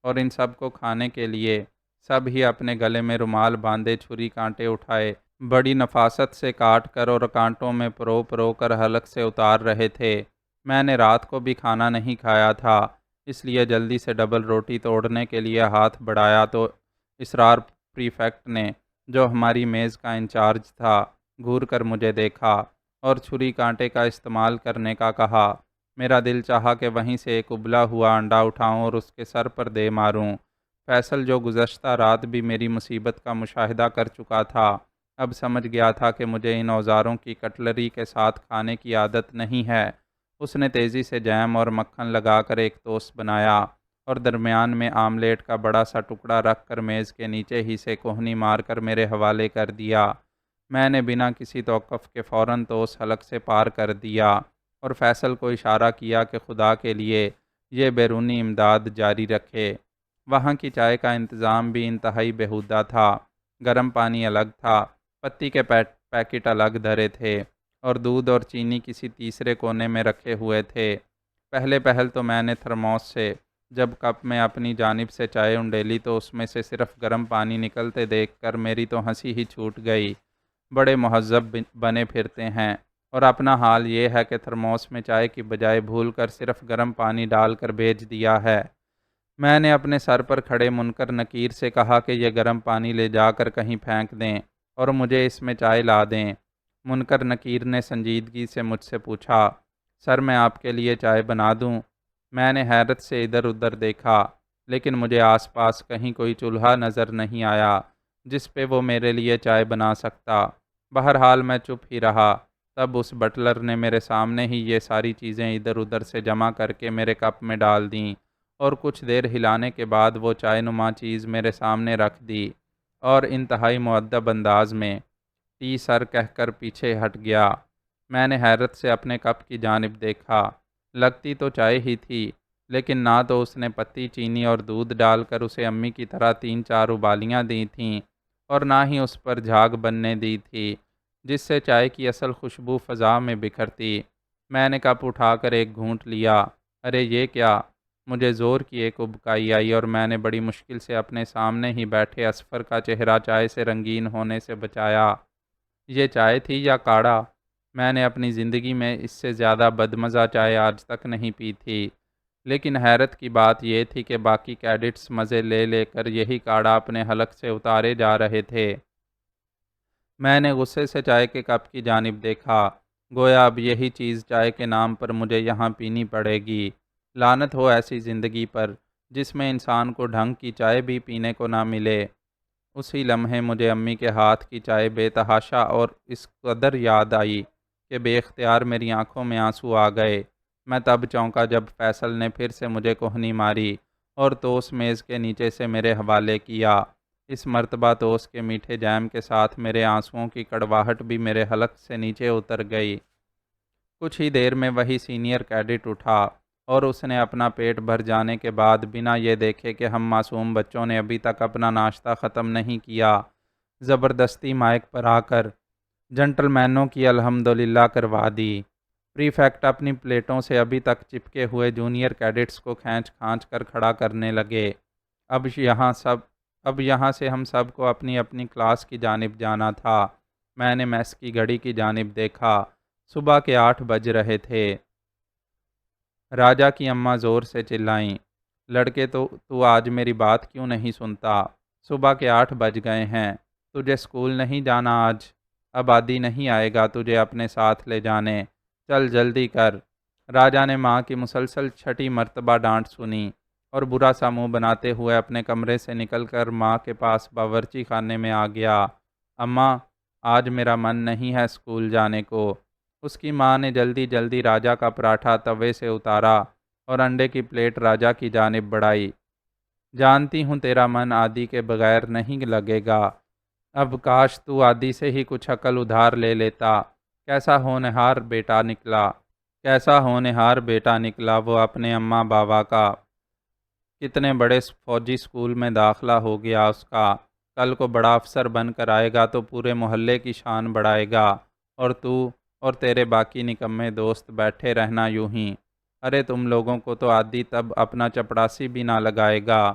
اور ان سب کو کھانے کے لیے سب ہی اپنے گلے میں رومال باندھے چھری کانٹے اٹھائے بڑی نفاست سے کاٹ کر اور کانٹوں میں پرو پرو کر حلق سے اتار رہے تھے۔ میں نے رات کو بھی کھانا نہیں کھایا تھا، اس لیے جلدی سے ڈبل روٹی توڑنے کے لیے ہاتھ بڑھایا تو اسرار پریفیکٹ نے، جو ہماری میز کا انچارج تھا، گھور کر مجھے دیکھا اور چھری کانٹے کا استعمال کرنے کا کہا۔ میرا دل چاہا کہ وہیں سے ایک ابلا ہوا انڈا اٹھاؤں اور اس کے سر پر دے ماروں۔ فیصل، جو گزشتہ رات بھی میری مصیبت کا مشاہدہ کر چکا تھا، اب سمجھ گیا تھا کہ مجھے ان اوزاروں کی کٹلری کے ساتھ کھانے کی عادت نہیں ہے۔ اس نے تیزی سے جیم اور مکھن لگا کر ایک ٹوسٹ بنایا اور درمیان میں آملیٹ کا بڑا سا ٹکڑا رکھ کر میز کے نیچے ہی سے کوہنی مار کر میرے حوالے کر دیا۔ میں نے بنا کسی توقف کے فوراً ٹوسٹ حلق سے پار کر دیا اور فیصل کو اشارہ کیا کہ خدا کے لیے یہ بیرونی امداد جاری رکھے۔ وہاں کی چائے کا انتظام بھی انتہائی بیہودہ تھا۔ گرم پانی الگ تھا، پتی کے پیکٹ الگ دھرے تھے، اور دودھ اور چینی کسی تیسرے کونے میں رکھے ہوئے تھے۔ پہل تو میں نے تھرموس سے جب کپ میں اپنی جانب سے چائے انڈیلی تو اس میں سے صرف گرم پانی نکلتے دیکھ کر میری تو ہنسی ہی چھوٹ گئی۔ بڑے مہذب بنے پھرتے ہیں، اور اپنا حال یہ ہے کہ تھرموس میں چائے کی بجائے بھول کر صرف گرم پانی ڈال کر بھیج دیا ہے۔ میں نے اپنے سر پر کھڑے منکر نکیر سے کہا کہ یہ گرم پانی لے جا کر کہیں پھینک دیں اور مجھے اس میں چائے لا دیں۔ منکر نکیر نے سنجیدگی سے مجھ سے پوچھا، سر میں آپ کے لیے چائے بنا دوں؟ میں نے حیرت سے ادھر ادھر دیکھا، لیکن مجھے آس پاس کہیں کوئی چولہا نظر نہیں آیا جس پہ وہ میرے لیے چائے بنا سکتا۔ بہرحال میں چپ ہی رہا۔ تب اس بٹلر نے میرے سامنے ہی یہ ساری چیزیں ادھر ادھر سے جمع کر کے میرے کپ میں ڈال دیں، اور کچھ دیر ہلانے کے بعد وہ چائے نما چیز میرے سامنے رکھ دی اور انتہائی مؤدب انداز میں ٹی سر کہہ کر پیچھے ہٹ گیا۔ میں نے حیرت سے اپنے کپ کی جانب دیکھا۔ لگتی تو چائے ہی تھی، لیکن نہ تو اس نے پتی، چینی اور دودھ ڈال کر اسے امی کی طرح 3-4 ابالیاں دی تھیں، اور نہ ہی اس پر جھاگ بننے دی تھی جس سے چائے کی اصل خوشبو فضا میں بکھرتی۔ میں نے کپ اٹھا کر ایک گھونٹ لیا۔ ارے یہ کیا؟ مجھے زور کی ایک ابکائی آئی اور میں نے بڑی مشکل سے اپنے سامنے ہی بیٹھے اصفر کا چہرہ چائے سے رنگین ہونے سے بچایا۔ یہ چائے تھی یا کاڑھا؟ میں نے اپنی زندگی میں اس سے زیادہ بدمزہ چائے آج تک نہیں پی تھی، لیکن حیرت کی بات یہ تھی کہ باقی کیڈٹس مزے لے لے کر یہی کاڑھا اپنے حلق سے اتارے جا رہے تھے۔ میں نے غصے سے چائے کے کپ کی جانب دیکھا، گویا اب یہی چیز چائے کے نام پر مجھے یہاں پینی پڑے گی۔ لعنت ہو ایسی زندگی پر جس میں انسان کو ڈھنگ کی چائے بھی پینے کو نہ ملے۔ اسی لمحے مجھے امی کے ہاتھ کی چائے بے تحاشا اور اس قدر یاد آئی کہ بے اختیار میری آنکھوں میں آنسو آ گئے۔ میں تب چونکا جب فیصل نے پھر سے مجھے کوہنی ماری اور توس میز کے نیچے سے میرے حوالے کیا۔ اس مرتبہ توس کے میٹھے جیم کے ساتھ میرے آنسوؤں کی کڑواہٹ بھی میرے حلق سے نیچے اتر گئی۔ کچھ ہی دیر میں وہی سینئر کیڈٹ اٹھا اور اس نے اپنا پیٹ بھر جانے کے بعد بنا یہ دیکھے کہ ہم معصوم بچوں نے ابھی تک اپنا ناشتہ ختم نہیں کیا، زبردستی مائک پر آ کر جنٹل مینوں کی الحمدللہ کروا دی۔ پری فیکٹ اپنی پلیٹوں سے ابھی تک چپکے ہوئے جونیئر کیڈٹس کو کھینچ کھانچ کر کھڑا کرنے لگے۔ اب یہاں سے ہم سب کو اپنی اپنی کلاس کی جانب جانا تھا۔ میں نے میس کی گھڑی کی جانب دیکھا، صبح کے 8 بج رہے تھے۔ راجا کی اماں زور سے چلائیں، لڑکے تو آج میری بات کیوں نہیں سنتا؟ صبح کے 8 بج گئے ہیں، تجھے اسکول نہیں جانا آج؟ اب عادی نہیں آئے گا تجھے اپنے ساتھ لے جانے، چل جلدی کر۔ راجا نے ماں کی مسلسل چھٹی مرتبہ ڈانٹ سنی اور برا سا منہ بناتے ہوئے اپنے کمرے سے نکل کر ماں کے پاس باورچی خانے میں آ گیا۔ اماں، آج میرا من نہیں ہے اسکول جانے کو۔ اس کی ماں نے جلدی جلدی راجا کا پراٹھا توے سے اتارا اور انڈے کی پلیٹ راجا کی جانب بڑھائی۔ جانتی ہوں تیرا من عادی کے بغیر نہیں لگے گا، اب کاش تو عادی سے ہی کچھ عقل ادھار لے لیتا۔ کیسا ہونہار بیٹا نکلا، کیسا ہونہار بیٹا نکلا وہ اپنے اماں بابا کا۔ کتنے بڑے فوجی اسکول میں داخلہ ہو گیا اس کا، کل کو بڑا افسر بن کر آئے گا تو پورے محلے کی شان بڑھائے گا، اور تو اور تیرے باقی نکمے دوست بیٹھے رہنا یوں ہی۔ ارے تم لوگوں کو تو عادی تب اپنا چپڑاسی بھی نہ لگائے گا۔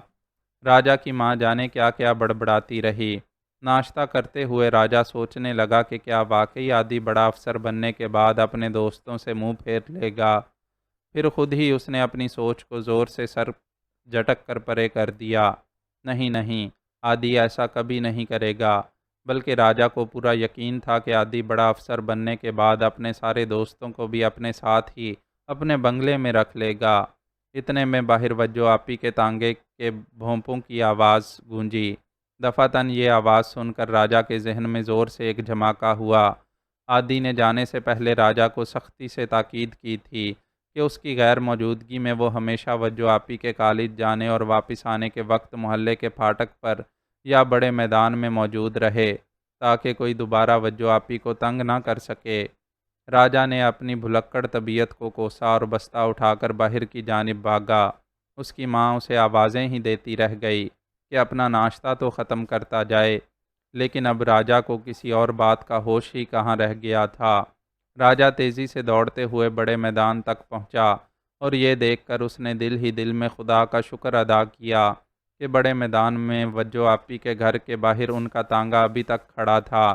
راجا کی ماں جانے کیا کیا بڑبڑاتی رہی۔ ناشتہ کرتے ہوئے راجا سوچنے لگا کہ کیا واقعی عادی بڑا افسر بننے کے بعد اپنے دوستوں سے منہ پھیر لے گا؟ پھر خود ہی اس نے اپنی سوچ کو زور سے سر جھٹک کر پرے کر دیا۔ نہیں نہیں، عادی ایسا کبھی نہیں کرے گا، بلکہ راجا کو پورا یقین تھا کہ عادی بڑا افسر بننے کے بعد اپنے سارے دوستوں کو بھی اپنے ساتھ ہی اپنے بنگلے میں رکھ لے گا۔ اتنے میں باہر وجو آپی کے تانگے کے بھونپوں کی آواز گونجی۔ دفعتاً یہ آواز سن کر راجا کے ذہن میں زور سے ایک دھماکہ ہوا۔ عادی نے جانے سے پہلے راجا کو سختی سے تاکید کی تھی کہ اس کی غیر موجودگی میں وہ ہمیشہ وجو آپی کے کالج جانے اور واپس آنے کے وقت محلے کے پھاٹک پر یا بڑے میدان میں موجود رہے تاکہ کوئی دوبارہ وجو آپی کو تنگ نہ کر سکے۔ راجا نے اپنی بھلکڑ طبیعت کو کوسا اور بستہ اٹھا کر باہر کی جانب بھاگا۔ اس کی ماں اسے آوازیں ہی دیتی رہ گئی کہ اپنا ناشتہ تو ختم کرتا جائے، لیکن اب راجا کو کسی اور بات کا ہوش ہی کہاں رہ گیا تھا۔ راجا تیزی سے دوڑتے ہوئے بڑے میدان تک پہنچا اور یہ دیکھ کر اس نے دل ہی دل میں خدا کا شکر ادا کیا کہ بڑے میدان میں وجو آپی کے گھر کے باہر ان کا تانگا ابھی تک کھڑا تھا،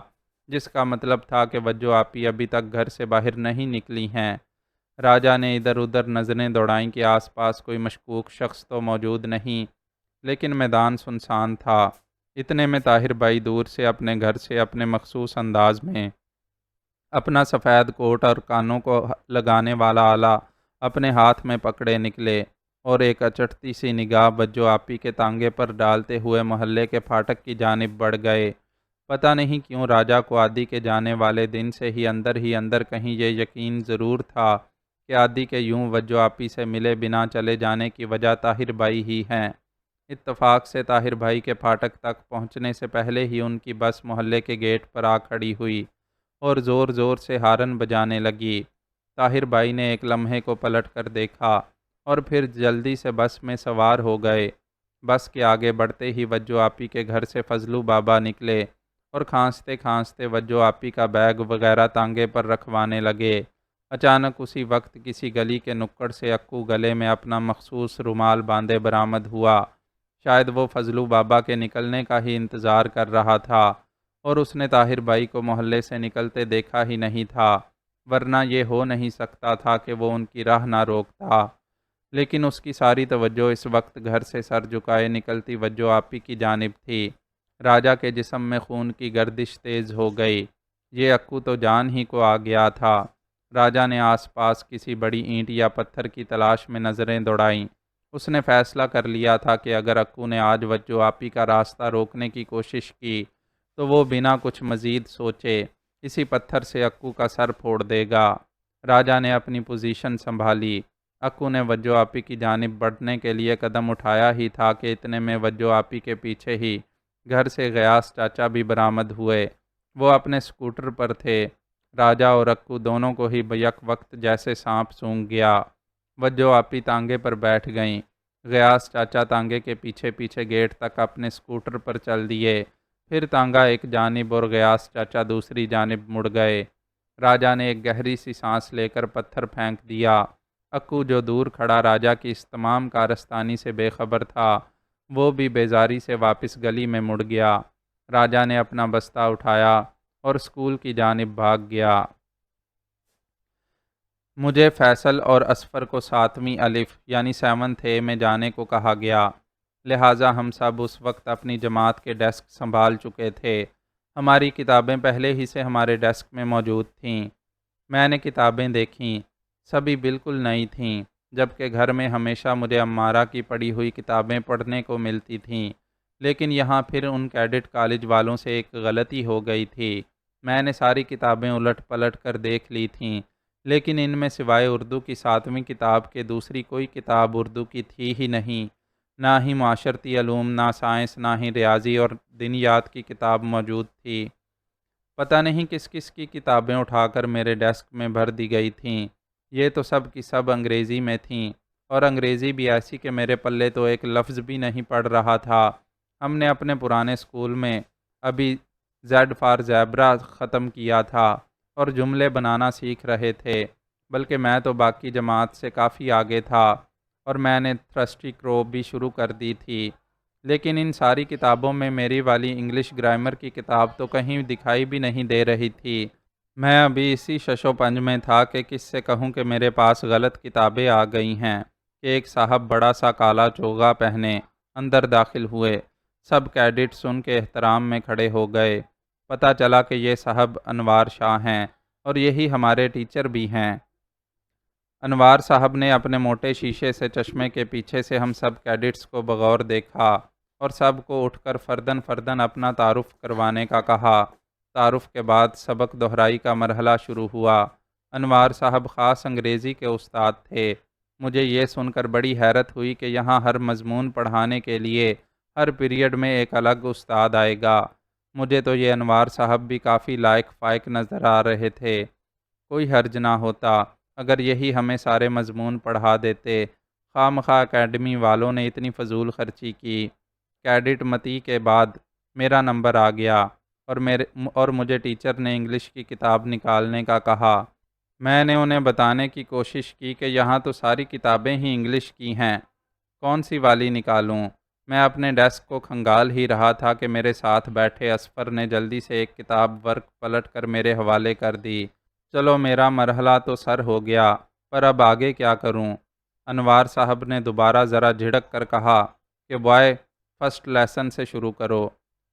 جس کا مطلب تھا کہ وجو آپی ابھی تک گھر سے باہر نہیں نکلی ہیں۔ راجا نے ادھر ادھر نظریں دوڑائیں کہ آس پاس کوئی مشکوک شخص تو موجود نہیں، لیکن میدان سنسان تھا۔ اتنے میں طاہر بھائی دور سے اپنے گھر سے اپنے مخصوص انداز میں اپنا سفید کوٹ اور کانوں کو لگانے والا آلہ اپنے ہاتھ میں پکڑے نکلے اور ایک اچٹتی سی نگاہ وجو آپی کے تانگے پر ڈالتے ہوئے محلے کے پھاٹک کی جانب بڑھ گئے۔ پتہ نہیں کیوں راجا کو عادی کے جانے والے دن سے ہی اندر کہیں یہ یقین ضرور تھا کہ عادی کے یوں وجو آپی سے ملے بنا چلے جانے کی وجہ طاہر بھائی ہی ہیں۔ اتفاق سے طاہر بھائی کے پھاٹک تک پہنچنے سے پہلے ہی ان کی بس محلے کے گیٹ پر آ کھڑی ہوئی اور زور زور سے ہارن بجانے لگی۔ طاہر بھائی نے ایک لمحے کو پلٹ کر دیکھا اور پھر جلدی سے بس میں سوار ہو گئے۔ بس کے آگے بڑھتے ہی وجو آپی کے گھر سے فضلو بابا نکلے اور کھانستے کھانستے وجو آپی کا بیگ وغیرہ تانگے پر رکھوانے لگے۔ اچانک اسی وقت کسی گلی کے نکڑ سے اکو گلے میں اپنا مخصوص رومال باندھے برآمد ہوا۔ شاید وہ فضلو بابا کے نکلنے کا ہی انتظار کر رہا تھا اور اس نے طاہر بھائی کو محلے سے نکلتے دیکھا ہی نہیں تھا، ورنہ یہ ہو نہیں سکتا تھا کہ وہ ان کی راہ نہ روکتا۔ لیکن اس کی ساری توجہ اس وقت گھر سے سر جھکائے نکلتی وجہ آپی کی جانب تھی۔ راجا کے جسم میں خون کی گردش تیز ہو گئی۔ یہ اکو تو جان ہی کو آ گیا تھا۔ راجا نے آس پاس کسی بڑی اینٹ یا پتھر کی تلاش میں نظریں دوڑائیں۔ اس نے فیصلہ کر لیا تھا کہ اگر اکو نے آج وجہ آپی کا راستہ روکنے کی کوشش کی تو وہ بنا کچھ مزید سوچے اسی پتھر سے اکو کا سر پھوڑ دے گا۔ راجا نے اپنی پوزیشن سنبھالی۔ اکو نے وجہ آپی کی جانب بڑھنے کے لیے قدم اٹھایا ہی تھا کہ اتنے میں وجہ آپی کے پیچھے ہی گھر سے غیاث چاچا بھی برآمد ہوئے۔ وہ اپنے سکوٹر پر تھے۔ راجا اور اکو دونوں کو ہی بیک وقت جیسے سانپ سونگھ گیا۔ وجہ آپی تانگے پر بیٹھ گئیں۔ غیاث چاچا تانگے کے پیچھے پیچھے گیٹ تک اپنے سکوٹر پر چل دیے، پھر تانگا ایک جانب اور غیاث چاچا دوسری جانب مڑ گئے۔ راجا نے ایک گہری سی سانس لے کر پتھر پھینک دیا۔ اکو جو دور کھڑا راجا کی اس تمام کارستانی سے بے خبر تھا، وہ بھی بیزاری سے واپس گلی میں مڑ گیا۔ راجا نے اپنا بستہ اٹھایا اور اسکول کی جانب بھاگ گیا۔ مجھے فیصل اور اصفر کو 7ویں الف یعنی 7th اے میں جانے کو کہا گیا، لہٰذا ہم سب اس وقت اپنی جماعت کے ڈیسک سنبھال چکے تھے۔ ہماری کتابیں پہلے ہی سے ہمارے ڈیسک میں موجود تھیں۔ میں نے کتابیں دیکھیں، سبھی بالکل نئی تھیں، جبکہ گھر میں ہمیشہ مجھے امارہ کی پڑھی ہوئی کتابیں پڑھنے کو ملتی تھیں، لیکن یہاں پھر ان کیڈٹ کالج والوں سے ایک غلطی ہو گئی تھی۔ میں نے ساری کتابیں الٹ پلٹ کر دیکھ لی تھیں، لیکن ان میں سوائے اردو کی 7ویں کتاب کے دوسری کوئی کتاب اردو کی تھی ہی نہیں۔ نہ ہی معاشرتی علوم، نہ سائنس، نہ ہی ریاضی اور دنیات کی کتاب موجود تھی۔ پتہ نہیں کس کس کی کتابیں اٹھا کر میرے ڈیسک میں بھر دی گئی تھیں۔ یہ تو سب کی سب انگریزی میں تھیں، اور انگریزی بھی ایسی کہ میرے پلے تو ایک لفظ بھی نہیں پڑھ رہا تھا۔ ہم نے اپنے پرانے اسکول میں ابھی زیڈ فار زیبرا ختم کیا تھا اور جملے بنانا سیکھ رہے تھے، بلکہ میں تو باقی جماعت سے کافی آگے تھا، اور میں نے تھرسٹی کرو بھی شروع کر دی تھی۔ لیکن ان ساری کتابوں میں میری والی انگلش گرامر کی کتاب تو کہیں دکھائی بھی نہیں دے رہی تھی۔ میں ابھی اسی شش و پنج میں تھا کہ کس سے کہوں کہ میرے پاس غلط کتابیں آ گئی ہیں، کہ ایک صاحب بڑا سا کالا چوغا پہنے اندر داخل ہوئے۔ سب کیڈٹس ان کے احترام میں کھڑے ہو گئے۔ پتہ چلا کہ یہ صاحب انوار شاہ ہیں، اور یہی ہمارے ٹیچر بھی ہیں۔ انوار صاحب نے اپنے موٹے شیشے سے چشمے کے پیچھے سے ہم سب کیڈٹس کو بغور دیکھا اور سب کو اٹھ کر فردن فردن اپنا تعارف کروانے کا کہا۔ تعارف کے بعد سبق دہرائی کا مرحلہ شروع ہوا۔ انوار صاحب خاص انگریزی کے استاد تھے۔ مجھے یہ سن کر بڑی حیرت ہوئی کہ یہاں ہر مضمون پڑھانے کے لیے ہر پیریڈ میں ایک الگ استاد آئے گا۔ مجھے تو یہ انوار صاحب بھی کافی لائق فائق نظر آ رہے تھے۔ کوئی حرج نہ ہوتا اگر یہی ہمیں سارے مضمون پڑھا دیتے۔ خواہ مخواہ اکیڈمی والوں نے اتنی فضول خرچی کی۔ کیڈٹ متی کے بعد میرا نمبر آ گیا اور مجھے ٹیچر نے انگلش کی کتاب نکالنے کا کہا۔ میں نے انہیں بتانے کی کوشش کی کہ یہاں تو ساری کتابیں ہی انگلش کی ہیں، کون سی والی نکالوں؟ میں اپنے ڈیسک کو کھنگال ہی رہا تھا کہ میرے ساتھ بیٹھے اصفر نے جلدی سے ایک کتاب ورق پلٹ کر میرے حوالے کر دی۔ چلو میرا مرحلہ تو سر ہو گیا، پر اب آگے کیا کروں؟ انوار صاحب نے دوبارہ ذرا جھڑک کر کہا کہ بوائے، فرسٹ لیسن سے شروع کرو۔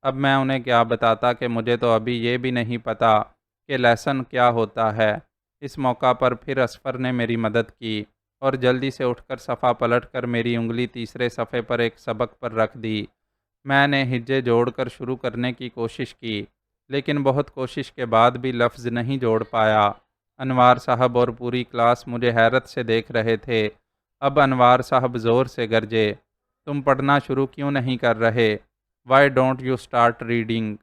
اب میں انہیں کیا بتاتا کہ مجھے تو ابھی یہ بھی نہیں پتہ کہ لیسن کیا ہوتا ہے۔ اس موقع پر پھر اصفر نے میری مدد کی اور جلدی سے اٹھ کر صفحہ پلٹ کر میری انگلی تیسرے صفحے پر ایک سبق پر رکھ دی۔ میں نے ہجے جوڑ کر شروع کرنے کی کوشش کی، لیکن بہت کوشش کے بعد بھی لفظ نہیں جوڑ پایا۔ انوار صاحب اور پوری کلاس مجھے حیرت سے دیکھ رہے تھے۔ اب انوار صاحب زور سے گرجے، تم پڑھنا شروع کیوں نہیں کر رہے؟ Why don't you start reading?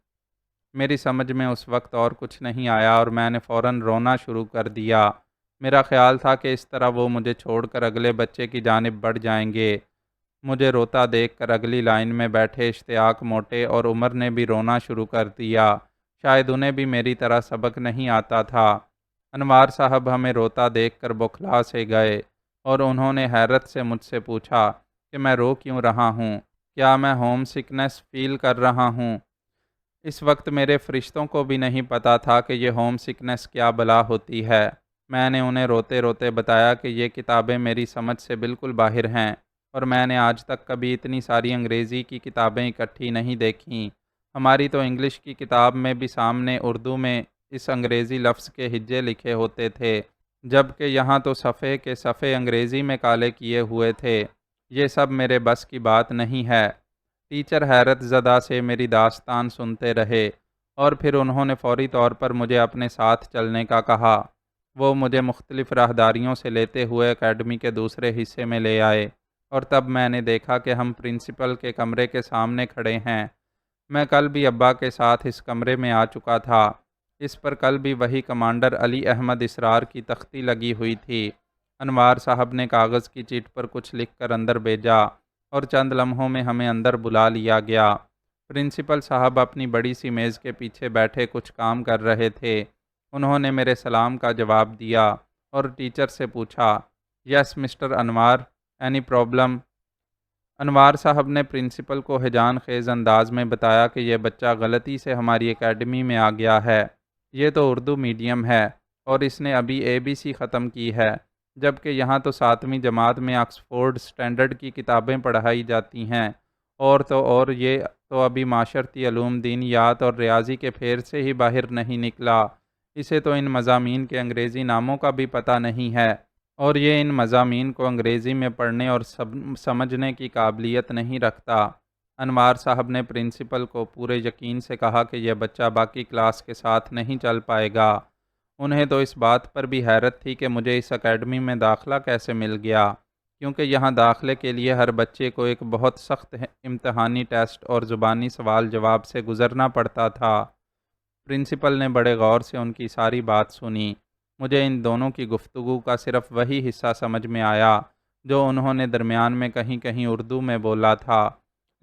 میری سمجھ میں اس وقت اور کچھ نہیں آیا اور میں نے فوراً رونا شروع کر دیا۔ میرا خیال تھا کہ اس طرح وہ مجھے چھوڑ کر اگلے بچے کی جانب بڑھ جائیں گے۔ مجھے روتا دیکھ کر اگلی لائن میں بیٹھے اشتیاق موٹے اور عمر نے بھی رونا شروع کر دیا۔ شاید انہیں بھی میری طرح سبق نہیں آتا تھا۔ انوار صاحب ہمیں روتا دیکھ کر بوکھلا سے گئے اور انہوں نے حیرت سے مجھ سے پوچھا کہ میں رو کیوں رہا ہوں، کیا میں ہوم سکنس فیل کر رہا ہوں؟ اس وقت میرے فرشتوں کو بھی نہیں پتا تھا کہ یہ ہوم سکنس کیا بلا ہوتی ہے۔ میں نے انہیں روتے روتے بتایا کہ یہ کتابیں میری سمجھ سے بالکل باہر ہیں اور میں نے آج تک کبھی اتنی ساری انگریزی کی کتابیں اکٹھی نہیں دیکھیں۔ ہماری تو انگلش کی کتاب میں بھی سامنے اردو میں اس انگریزی لفظ کے ہجے لکھے ہوتے تھے، جبکہ یہاں تو صفحے کے صفحے انگریزی میں کالے کیے ہوئے تھے۔ یہ سب میرے بس کی بات نہیں ہے۔ ٹیچر حیرت زدہ سے میری داستان سنتے رہے اور پھر انہوں نے فوری طور پر مجھے اپنے ساتھ چلنے کا کہا۔ وہ مجھے مختلف راہداریوں سے لیتے ہوئے اکیڈمی کے دوسرے حصے میں لے آئے اور تب میں نے دیکھا کہ ہم پرنسپل کے کمرے کے سامنے کھڑے ہیں۔ میں کل بھی ابا کے ساتھ اس کمرے میں آ چکا تھا۔ اس پر کل بھی وہی کمانڈر علی احمد اسرار کی تختی لگی ہوئی تھی۔ انوار صاحب نے کاغذ کی چیٹ پر کچھ لکھ کر اندر بھیجا اور چند لمحوں میں ہمیں اندر بلا لیا گیا۔ پرنسپل صاحب اپنی بڑی سی میز کے پیچھے بیٹھے کچھ کام کر رہے تھے۔ انہوں نے میرے سلام کا جواب دیا اور ٹیچر سے پوچھا، یس مسٹر انوار، اینی پرابلم؟ انوار صاحب نے پرنسپل کو ہیجان خیز انداز میں بتایا کہ یہ بچہ غلطی سے ہماری اکیڈمی میں آ گیا ہے۔ یہ تو اردو میڈیم ہے اور اس نے ابھی ABC ختم کی ہے، جبکہ یہاں تو 7ویں جماعت میں آکسفورڈ سٹینڈرڈ کی کتابیں پڑھائی جاتی ہیں، اور یہ تو ابھی معاشرتی علوم، دینیات اور ریاضی کے پھیر سے ہی باہر نہیں نکلا۔ اسے تو ان مضامین کے انگریزی ناموں کا بھی پتہ نہیں ہے اور یہ ان مضامین کو انگریزی میں پڑھنے اور سمجھنے کی قابلیت نہیں رکھتا۔ انوار صاحب نے پرنسپل کو پورے یقین سے کہا کہ یہ بچہ باقی کلاس کے ساتھ نہیں چل پائے گا۔ انہیں تو اس بات پر بھی حیرت تھی کہ مجھے اس اکیڈمی میں داخلہ کیسے مل گیا، کیونکہ یہاں داخلے کے لیے ہر بچے کو ایک بہت سخت امتحانی ٹیسٹ اور زبانی سوال جواب سے گزرنا پڑتا تھا۔ پرنسپل نے بڑے غور سے ان کی ساری بات سنی۔ مجھے ان دونوں کی گفتگو کا صرف وہی حصہ سمجھ میں آیا جو انہوں نے درمیان میں کہیں کہیں اردو میں بولا تھا،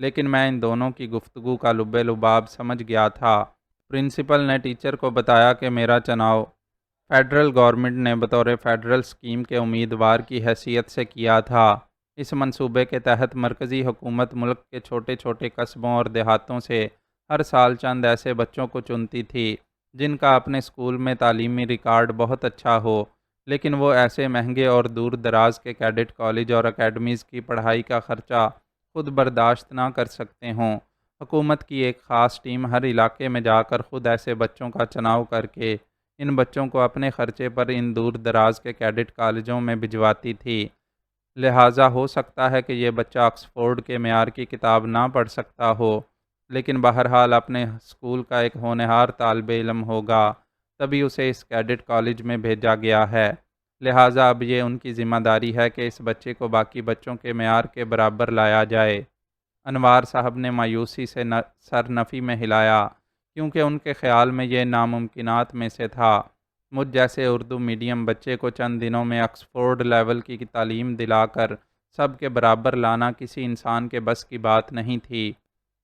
لیکن میں ان دونوں کی گفتگو کا لب لباب سمجھ گیا تھا۔ پرنسپل نے ٹیچر کو بتایا کہ میرا چناؤ فیڈرل گورنمنٹ نے بطور فیڈرل اسکیم کے امیدوار کی حیثیت سے کیا تھا۔ اس منصوبے کے تحت مرکزی حکومت ملک کے چھوٹے چھوٹے قصبوں اور دیہاتوں سے ہر سال چند ایسے بچوں کو چنتی تھی جن کا اپنے اسکول میں تعلیمی ریکارڈ بہت اچھا ہو، لیکن وہ ایسے مہنگے اور دور دراز کے کیڈٹ کالج اور اکیڈمیز کی پڑھائی کا خرچہ خود برداشت نہ کر سکتے ہوں۔ حکومت کی ایک خاص ٹیم ہر علاقے میں جا کر خود ایسے بچوں کا چناؤ کر کے ان بچوں کو اپنے خرچے پر ان دور دراز کے کیڈٹ کالجوں میں بھجواتی تھی۔ لہٰذا ہو سکتا ہے کہ یہ بچہ آکسفورڈ کے معیار کی کتاب نہ پڑھ سکتا ہو، لیکن بہرحال اپنے اسکول کا ایک ہونہار طالب علم ہوگا، تبھی اسے اس کیڈٹ کالج میں بھیجا گیا ہے۔ لہٰذا اب یہ ان کی ذمہ داری ہے کہ اس بچے کو باقی بچوں کے معیار کے برابر لایا جائے۔ انوار صاحب نے مایوسی سے سر نفی میں ہلایا، کیونکہ ان کے خیال میں یہ ناممکنات میں سے تھا۔ مجھ جیسے اردو میڈیم بچے کو چند دنوں میں آکسفورڈ لیول کی تعلیم دلا کر سب کے برابر لانا کسی انسان کے بس کی بات نہیں تھی۔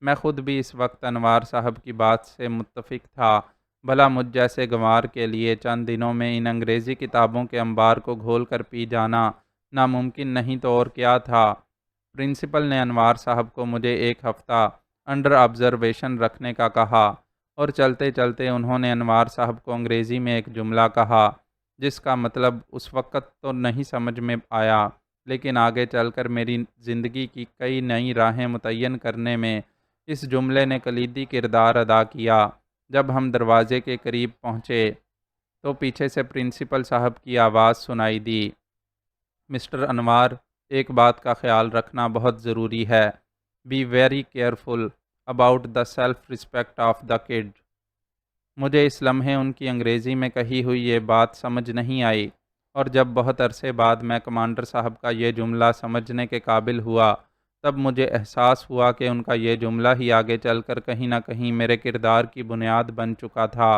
میں خود بھی اس وقت انوار صاحب کی بات سے متفق تھا۔ بھلا مجھ جیسے گنوار کے لیے چند دنوں میں ان انگریزی کتابوں کے انبار کو گھول کر پی جانا ناممکن نہیں تو اور کیا تھا۔ پرنسپل نے انوار صاحب کو مجھے ایک ہفتہ انڈر آبزرویشن رکھنے کا کہا اور چلتے چلتے انہوں نے انوار صاحب کو انگریزی میں ایک جملہ کہا جس کا مطلب اس وقت تو نہیں سمجھ میں آیا، لیکن آگے چل کر میری زندگی کی کئی نئی راہیں متعین کرنے میں اس جملے نے کلیدی کردار ادا کیا۔ جب ہم دروازے کے قریب پہنچے تو پیچھے سے پرنسپل صاحب کی آواز سنائی دی، مسٹر انوار، ایک بات کا خیال رکھنا بہت ضروری ہے۔ Be very careful about the self respect of the kid. مجھے اس لمحے ان کی انگریزی میں کہی ہوئی یہ بات سمجھ نہیں آئی، اور جب بہت عرصے بعد میں کمانڈر صاحب کا یہ جملہ سمجھنے کے قابل ہوا تب مجھے احساس ہوا کہ ان کا یہ جملہ ہی آگے چل کر کہیں نہ کہیں میرے کردار کی بنیاد بن چکا تھا۔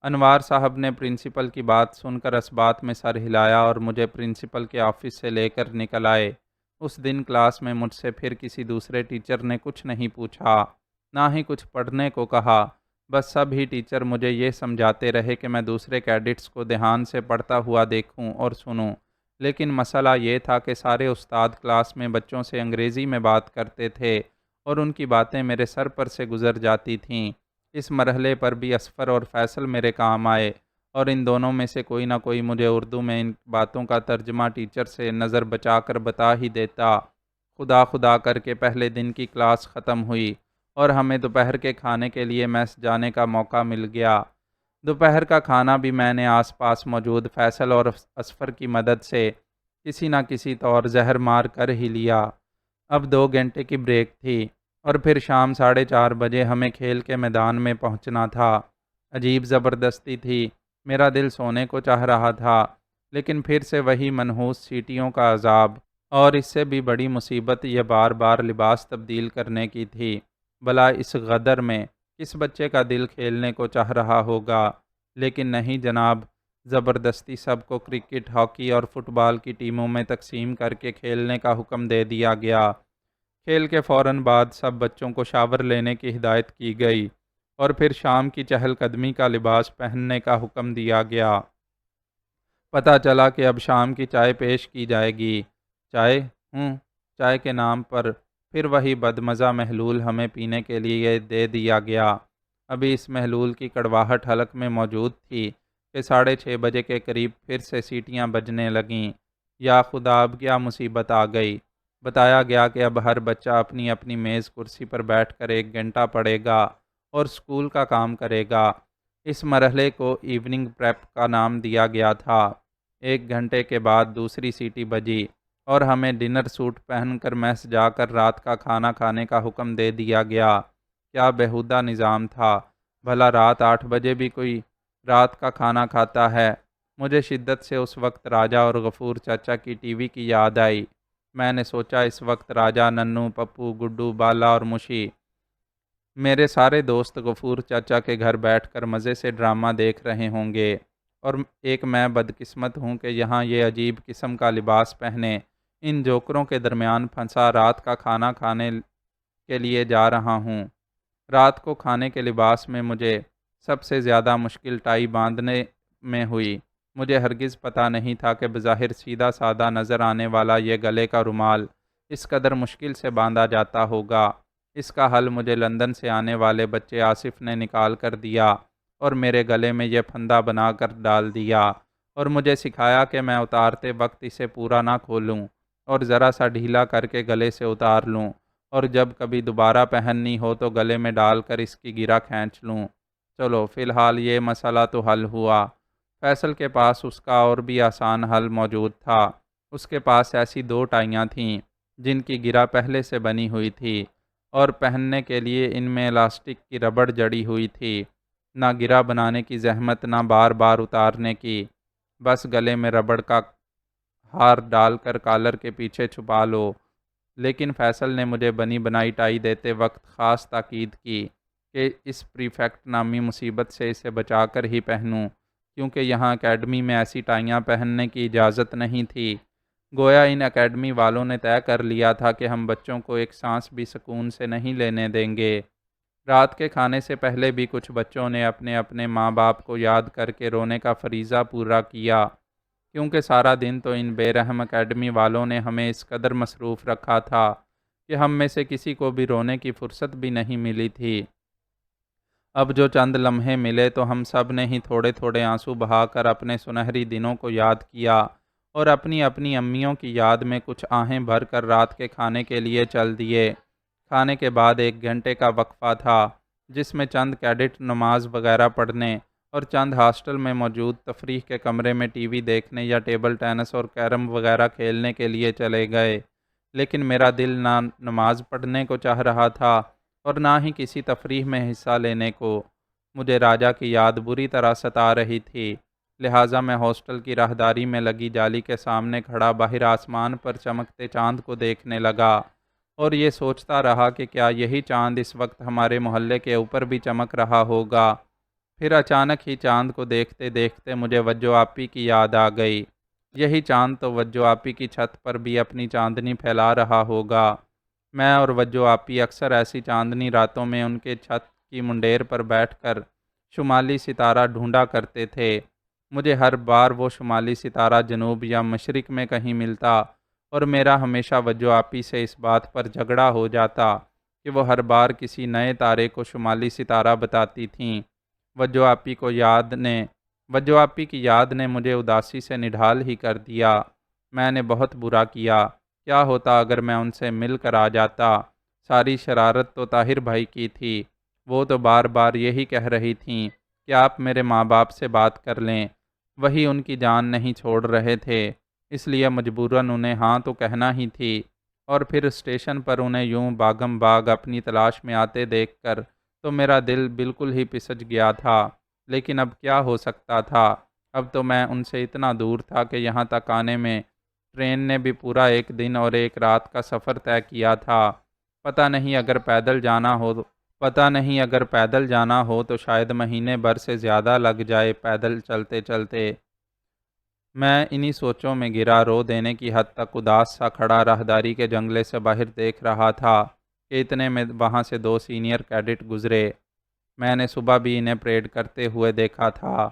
انوار صاحب نے پرنسپل کی بات سن کر اس بات میں سر ہلایا اور مجھے پرنسپل کے آفس سے لے کر نکل آئے۔ اس دن کلاس میں مجھ سے پھر کسی دوسرے ٹیچر نے کچھ نہیں پوچھا، نہ ہی کچھ پڑھنے کو کہا، بس سب ہی ٹیچر مجھے یہ سمجھاتے رہے کہ میں دوسرے کیڈٹس کو دھیان سے پڑھتا ہوا دیکھوں اور سنوں، لیکن مسئلہ یہ تھا کہ سارے استاد کلاس میں بچوں سے انگریزی میں بات کرتے تھے اور ان کی باتیں میرے سر پر سے گزر جاتی تھیں۔ اس مرحلے پر بھی اصفر اور فیصل میرے کام آئے، اور ان دونوں میں سے کوئی نہ کوئی مجھے اردو میں ان باتوں کا ترجمہ ٹیچر سے نظر بچا کر بتا ہی دیتا۔ خدا خدا کر کے پہلے دن کی کلاس ختم ہوئی اور ہمیں دوپہر کے کھانے کے لیے میس جانے کا موقع مل گیا۔ دوپہر کا کھانا بھی میں نے آس پاس موجود فیصل اور اصفر کی مدد سے کسی نہ کسی طور زہر مار کر ہی لیا۔ اب 2 گھنٹے کی بریک تھی اور پھر شام 4:30 بجے ہمیں کھیل کے میدان میں پہنچنا تھا۔ عجیب زبردستی تھی، میرا دل سونے کو چاہ رہا تھا، لیکن پھر سے وہی منحوس سیٹیوں کا عذاب، اور اس سے بھی بڑی مصیبت یہ بار بار لباس تبدیل کرنے کی تھی۔ بھلا اس غدر میں کس بچے کا دل کھیلنے کو چاہ رہا ہوگا؟ لیکن نہیں جناب، زبردستی سب کو کرکٹ، ہاکی اور فٹ بال کی ٹیموں میں تقسیم کر کے کھیلنے کا حکم دے دیا گیا۔ کھیل کے فوراً بعد سب بچوں کو شاور لینے کی ہدایت کی گئی اور پھر شام کی چہل قدمی کا لباس پہننے کا حکم دیا گیا۔ پتہ چلا کہ اب شام کی چائے پیش کی جائے گی۔ چائے؟ چائے کے نام پر پھر وہی بدمزہ محلول ہمیں پینے کے لیے دے دیا گیا۔ ابھی اس محلول کی کڑواہٹ حلق میں موجود تھی کہ 6:30 بجے کے قریب پھر سے سیٹیاں بجنے لگیں۔ یا خدا، اب کیا مصیبت آ گئی! بتایا گیا کہ اب ہر بچہ اپنی اپنی میز کرسی پر بیٹھ کر 1 گھنٹہ پڑھے گا اور اسکول کا کام کرے گا۔ اس مرحلے کو ایوننگ پریپ کا نام دیا گیا تھا۔ 1 گھنٹے کے بعد دوسری سیٹی بجی اور ہمیں ڈنر سوٹ پہن کر میس جا کر رات کا کھانا کھانے کا حکم دے دیا گیا۔ کیا بیہودہ نظام تھا! بھلا رات 8 بجے بھی کوئی رات کا کھانا کھاتا ہے؟ مجھے شدت سے اس وقت راجہ اور غفور چچا کی ٹی وی کی یاد آئی۔ میں نے سوچا اس وقت راجہ، ننو، پپو، گڈو، بالا اور مشی، میرے سارے دوست غفور چچا کے گھر بیٹھ کر مزے سے ڈرامہ دیکھ رہے ہوں گے، اور ایک میں بدقسمت ہوں کہ یہاں یہ عجیب قسم کا لباس پہنے ان جوکروں کے درمیان پھنسا رات کا کھانا کھانے کے لیے جا رہا ہوں۔ رات کو کھانے کے لباس میں مجھے سب سے زیادہ مشکل ٹائی باندھنے میں ہوئی۔ مجھے ہرگز پتہ نہیں تھا کہ بظاہر سیدھا سادہ نظر آنے والا یہ گلے کا رومال اس قدر مشکل سے باندھا جاتا ہوگا۔ اس کا حل مجھے لندن سے آنے والے بچے آصف نے نکال کر دیا اور میرے گلے میں یہ پھندا بنا کر ڈال دیا، اور مجھے سکھایا کہ میں اتارتے وقت اسے پورا نہ کھولوں اور ذرا سا ڈھیلا کر کے گلے سے اتار لوں، اور جب کبھی دوبارہ پہننی ہو تو گلے میں ڈال کر اس کی گرہ کھینچ لوں۔ چلو فی الحال یہ مسئلہ تو حل ہوا۔ فیصل کے پاس اس کا اور بھی آسان حل موجود تھا۔ اس کے پاس ایسی 2 ٹائیاں تھیں جن کی گرہ پہلے سے بنی ہوئی تھی اور پہننے کے لیے ان میں الاسٹک کی ربڑ جڑی ہوئی تھی۔ نہ گرہ بنانے کی زحمت، نہ بار بار اتارنے کی، بس گلے میں ربڑ کا ہار ڈال کر کالر کے پیچھے چھپا لو۔ لیکن فیصل نے مجھے بنی بنائی ٹائی دیتے وقت خاص تاکید کی کہ اس پریفیکٹ نامی مصیبت سے اسے بچا کر ہی پہنوں، کیونکہ یہاں اکیڈمی میں ایسی ٹائیاں پہننے کی اجازت نہیں تھی۔ گویا ان اکیڈمی والوں نے طے کر لیا تھا کہ ہم بچوں کو ایک سانس بھی سکون سے نہیں لینے دیں گے۔ رات کے کھانے سے پہلے بھی کچھ بچوں نے اپنے اپنے ماں باپ کو یاد کر کے رونے کا فریضہ پورا کیا، کیونکہ سارا دن تو ان بے رحم اکیڈمی والوں نے ہمیں اس قدر مصروف رکھا تھا کہ ہم میں سے کسی کو بھی رونے کی فرصت بھی نہیں ملی تھی۔ اب جو چند لمحے ملے تو ہم سب نے ہی تھوڑے تھوڑے آنسو بہا کر اپنے سنہری دنوں کو یاد کیا اور اپنی اپنی امیوں کی یاد میں کچھ آہیں بھر کر رات کے کھانے کے لیے چل دیے۔ کھانے کے بعد 1 گھنٹے کا وقفہ تھا، جس میں چند کیڈٹ نماز وغیرہ پڑھنے اور چند ہاسٹل میں موجود تفریح کے کمرے میں ٹی وی دیکھنے یا ٹیبل ٹینس اور کیرم وغیرہ کھیلنے کے لیے چلے گئے۔ لیکن میرا دل نہ نماز پڑھنے کو چاہ رہا تھا اور نہ ہی کسی تفریح میں حصہ لینے کو۔ مجھے راجہ کی یاد بری طرح ستا رہی تھی، لہٰذا میں ہاسٹل کی راہداری میں لگی جالی کے سامنے کھڑا باہر آسمان پر چمکتے چاند کو دیکھنے لگا اور یہ سوچتا رہا کہ کیا یہی چاند اس وقت ہمارے محلے کے اوپر بھی چمک رہا ہوگا۔ پھر اچانک ہی چاند کو دیکھتے دیکھتے مجھے وجو آپی کی یاد آ گئی۔ یہی چاند تو وجو آپی کی چھت پر بھی اپنی چاندنی پھیلا رہا ہوگا۔ میں اور وجو آپی اکثر ایسی چاندنی راتوں میں ان کے چھت کی منڈیر پر بیٹھ کر شمالی ستارہ ڈھونڈا کرتے تھے۔ مجھے ہر بار وہ شمالی ستارہ جنوب یا مشرق میں کہیں ملتا اور میرا ہمیشہ وجو آپی سے اس بات پر جھگڑا ہو جاتا کہ وہ ہر بار کسی نئے تارے کو شمالی ستارہ بتاتی تھیں۔ وجو آپی کی یاد نے مجھے اداسی سے نڈھال ہی کر دیا۔ میں نے بہت برا کیا۔ کیا ہوتا اگر میں ان سے مل کر آ جاتا؟ ساری شرارت تو طاہر بھائی کی تھی۔ وہ تو بار بار یہی کہہ رہی تھیں کہ آپ میرے ماں باپ سے بات کر لیں۔ وہی ان کی جان نہیں چھوڑ رہے تھے، اس لیے مجبوراً انہیں ہاں تو کہنا ہی تھی۔ اور پھر اسٹیشن پر انہیں یوں باغم باغ اپنی تلاش میں آتے دیکھ کر تو میرا دل بالکل ہی پسج گیا تھا۔ لیکن اب کیا ہو سکتا تھا؟ اب تو میں ان سے اتنا دور تھا کہ یہاں تک آنے میں ٹرین نے بھی پورا 1 دن اور 1 رات کا سفر طے کیا تھا۔ پتہ نہیں اگر پیدل جانا ہو تو شاید مہینے بھر سے زیادہ لگ جائے پیدل چلتے چلتے۔ میں انہی سوچوں میں گرا رو دینے کی حد تک اداس سا کھڑا راہداری کے جنگلے سے باہر دیکھ رہا تھا کہ اتنے میں وہاں سے 2 سینئر کیڈٹ گزرے۔ میں نے صبح بھی انہیں پریڈ کرتے ہوئے دیکھا تھا۔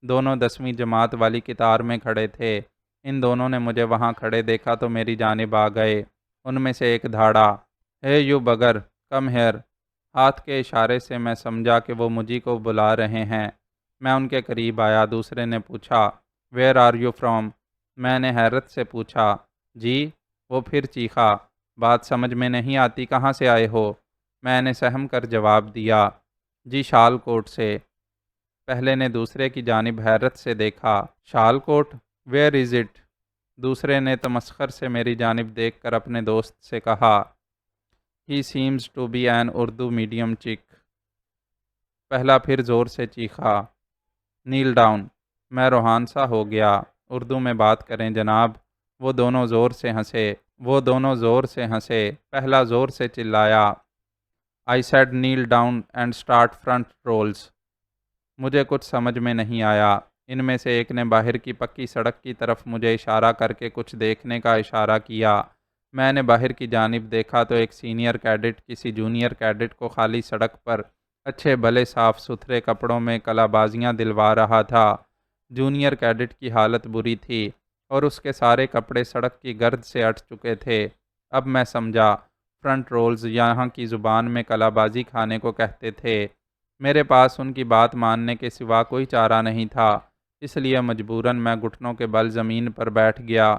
دونوں 10ویں جماعت والی قطار میں کھڑے تھے۔ ان دونوں نے مجھے وہاں کھڑے دیکھا تو میری جانب آ گئے۔ ان میں سے ایک دھاڑا، "ہے یو بگر، کم ہیئر"۔ ہاتھ کے اشارے سے میں سمجھا کہ وہ مجھے کو بلا رہے ہیں۔ میں ان کے قریب آیا۔ دوسرے نے پوچھا، "ویئر آر یو فرام"۔ میں نے حیرت سے پوچھا، "جی"۔ وہ پھر چیخا، "بات سمجھ میں نہیں آتی، کہاں سے آئے ہو"۔ میں نے سہم کر جواب دیا، "جی شال کوٹ سے"۔ پہلے نے دوسرے کی جانب حیرت سے دیکھا، "شال کوٹ، ویئر از اٹ"۔ دوسرے نے تمسخر سے میری جانب دیکھ کر اپنے دوست سے کہا، "he seems to be an Urdu medium chick". پہلا پھر زور سے چیخا، "نیل ڈاؤن"۔ میں روحان سا ہو گیا۔ "اردو میں بات کریں جناب"۔ وہ دونوں زور سے ہنسے۔ پہلا زور سے چلایا، "I said kneel down and start front rolls". مجھے کچھ سمجھ میں نہیں آیا۔ ان میں سے ایک نے باہر کی پکی سڑک کی طرف مجھے اشارہ کر کے کچھ دیکھنے کا اشارہ کیا۔ میں نے باہر کی جانب دیکھا تو ایک سینئر کیڈٹ کسی جونیئر کیڈٹ کو خالی سڑک پر اچھے بھلے صاف ستھرے کپڑوں میں کلا بازیاں دلوا رہا تھا۔ جونیئر کیڈٹ کی حالت بری تھی اور اس کے سارے کپڑے سڑک کی گرد سے اٹھ چکے تھے۔ اب میں سمجھا، فرنٹ رولز یہاں کی زبان میں کلا بازی کھانے کو کہتے تھے۔ میرے پاس ان کی بات ماننے کے سوا کوئی چارہ نہیں تھا، اس لیے مجبوراً میں گھٹنوں کے بل زمین پر بیٹھ گیا۔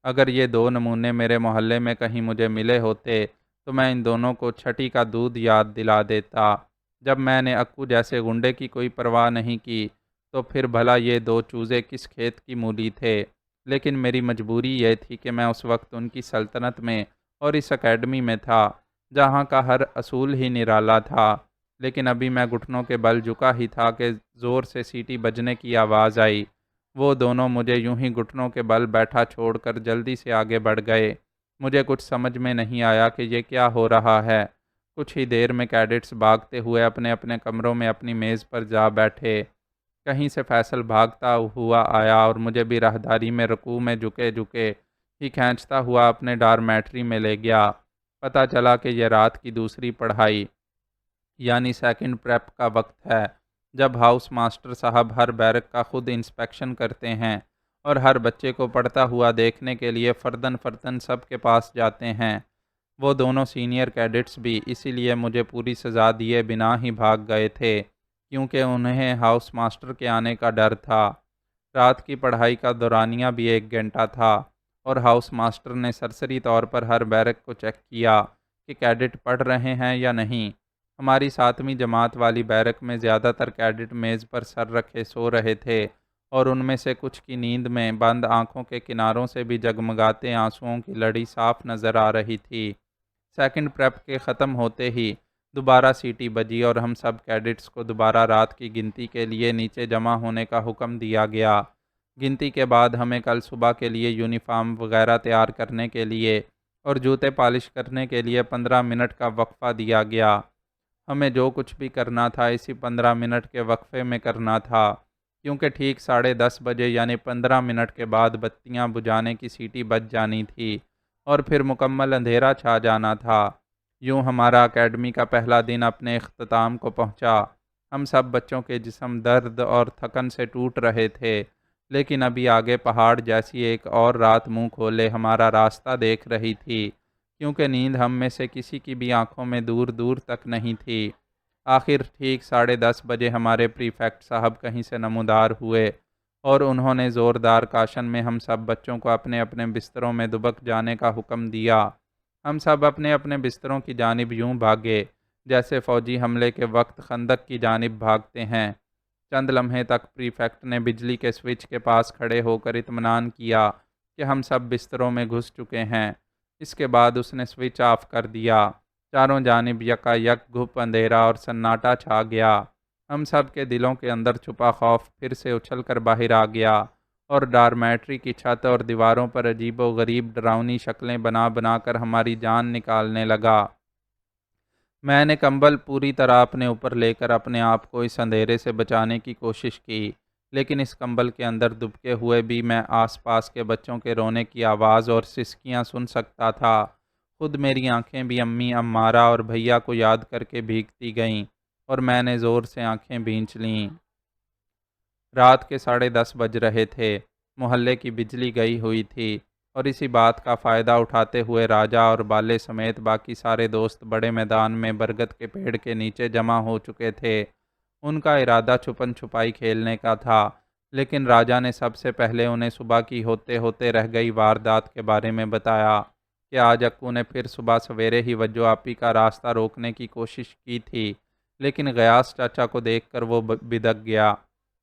اگر یہ 2 نمونے میرے محلے میں کہیں مجھے ملے ہوتے تو میں ان دونوں کو چھٹی کا دودھ یاد دلا دیتا۔ جب میں نے اکو جیسے گنڈے کی کوئی پرواہ نہیں کی تو پھر بھلا یہ 2 چوزے کس کھیت کی مولی تھے؟ لیکن میری مجبوری یہ تھی کہ میں اس وقت ان کی سلطنت میں اور اس اکیڈمی میں تھا جہاں کا ہر اصول ہی نرالا تھا۔ لیکن ابھی میں گھٹنوں کے بل جھکا ہی تھا کہ زور سے سیٹی بجنے کی آواز آئی۔ وہ دونوں مجھے یوں ہی گھٹنوں کے بل بیٹھا چھوڑ کر جلدی سے آگے بڑھ گئے۔ مجھے کچھ سمجھ میں نہیں آیا کہ یہ کیا ہو رہا ہے۔ کچھ ہی دیر میں کیڈٹس بھاگتے ہوئے اپنے اپنے کمروں میں اپنی میز پر جا بیٹھے۔ کہیں سے فیصل بھاگتا ہوا آیا اور مجھے بھی راہداری میں رکوع میں جھکے ہی کھینچتا ہوا اپنے ڈارمیٹری میں لے گیا۔ پتہ چلا کہ یہ رات کی دوسری پڑھائی یعنی سیکنڈ پریپ کا وقت ہے، جب ہاؤس ماسٹر صاحب ہر بیرک کا خود انسپیکشن کرتے ہیں اور ہر بچے کو پڑھتا ہوا دیکھنے کے لیے فرداً فرداً سب کے پاس جاتے ہیں۔ وہ دونوں سینئر کیڈٹس بھی اسی لیے مجھے پوری سزا دیے بنا ہی بھاگ گئے تھے، کیونکہ انہیں ہاؤس ماسٹر کے آنے کا ڈر تھا۔ رات کی پڑھائی کا دورانیہ بھی 1 گھنٹہ تھا اور ہاؤس ماسٹر نے سرسری طور پر ہر بیرک کو چیک کیا کہ کیڈٹ پڑھ رہے ہیں یا نہیں۔ ہماری 7ویں جماعت والی بیرک میں زیادہ تر کیڈٹ میز پر سر رکھے سو رہے تھے اور ان میں سے کچھ کی نیند میں بند آنکھوں کے کناروں سے بھی جگمگاتے آنسوؤں کی لڑی صاف نظر آ رہی تھی۔ سیکنڈ پریپ کے ختم ہوتے ہی دوبارہ سیٹی بجی اور ہم سب کیڈٹس کو دوبارہ رات کی گنتی کے لیے نیچے جمع ہونے کا حکم دیا گیا۔ گنتی کے بعد ہمیں کل صبح کے لیے یونیفارم وغیرہ تیار کرنے کے لیے اور جوتے پالش کرنے کے لیے 15 منٹ کا وقفہ دیا گیا۔ ہمیں جو کچھ بھی کرنا تھا اسی 15 منٹ کے وقفے میں کرنا تھا، کیونکہ ٹھیک 10:30 بجے یعنی 15 منٹ کے بعد بتیاں بجھانے کی سیٹی بج جانی تھی اور پھر مکمل اندھیرا چھا جانا تھا۔ یوں ہمارا اکیڈمی کا پہلا دن اپنے اختتام کو پہنچا۔ ہم سب بچوں کے جسم درد اور تھکن سے ٹوٹ رہے تھے، لیکن ابھی آگے پہاڑ جیسی ایک اور رات منہ کھولے ہمارا راستہ دیکھ رہی تھی، کیونکہ نیند ہم میں سے کسی کی بھی آنکھوں میں دور دور تک نہیں تھی۔ آخر ٹھیک 10:30 بجے ہمارے پریفیکٹ صاحب کہیں سے نمودار ہوئے اور انہوں نے زوردار کاشن میں ہم سب بچوں کو اپنے اپنے بستروں میں دبک جانے کا حکم دیا۔ ہم سب اپنے اپنے بستروں کی جانب یوں بھاگے جیسے فوجی حملے کے وقت خندق کی جانب بھاگتے ہیں۔ چند لمحے تک پریفیکٹ نے بجلی کے سوئچ کے پاس کھڑے ہو کر اطمینان کیا کہ ہم سب بستروں میں گھس چکے ہیں۔ اس کے بعد اس نے سوئچ آف کر دیا۔ چاروں جانب یکا یک گھپ اندھیرا اور سناٹا چھا گیا۔ ہم سب کے دلوں کے اندر چھپا خوف پھر سے اچھل کر باہر آ گیا اور ڈارمیٹری کی چھت اور دیواروں پر عجیب و غریب ڈراؤنی شکلیں بنا بنا کر ہماری جان نکالنے لگا۔ میں نے کمبل پوری طرح اپنے اوپر لے کر اپنے آپ کو اس اندھیرے سے بچانے کی کوشش کی، لیکن اس کمبل کے اندر دبکے ہوئے بھی میں آس پاس کے بچوں کے رونے کی آواز اور سسکیاں سن سکتا تھا۔ خود میری آنکھیں بھی امی، امارہ اور بھیا کو یاد کر کے بھیگتی گئیں اور میں نے زور سے آنکھیں بھینچ لیں۔ رات کے 10:30 بج رہے تھے، محلے کی بجلی گئی ہوئی تھی، اور اسی بات کا فائدہ اٹھاتے ہوئے راجا اور بالے سمیت باقی سارے دوست بڑے میدان میں برگد کے پیڑ کے نیچے جمع ہو چکے تھے۔ ان کا ارادہ چھپن چھپائی کھیلنے کا تھا، لیکن راجا نے سب سے پہلے انہیں صبح کی ہوتے ہوتے رہ گئی واردات کے بارے میں بتایا کہ آج اکو نے پھر صبح سویرے ہی وجو آپی کا راستہ روکنے کی کوشش کی تھی، لیکن غیاث چاچا کو دیکھ کر وہ بدک گیا۔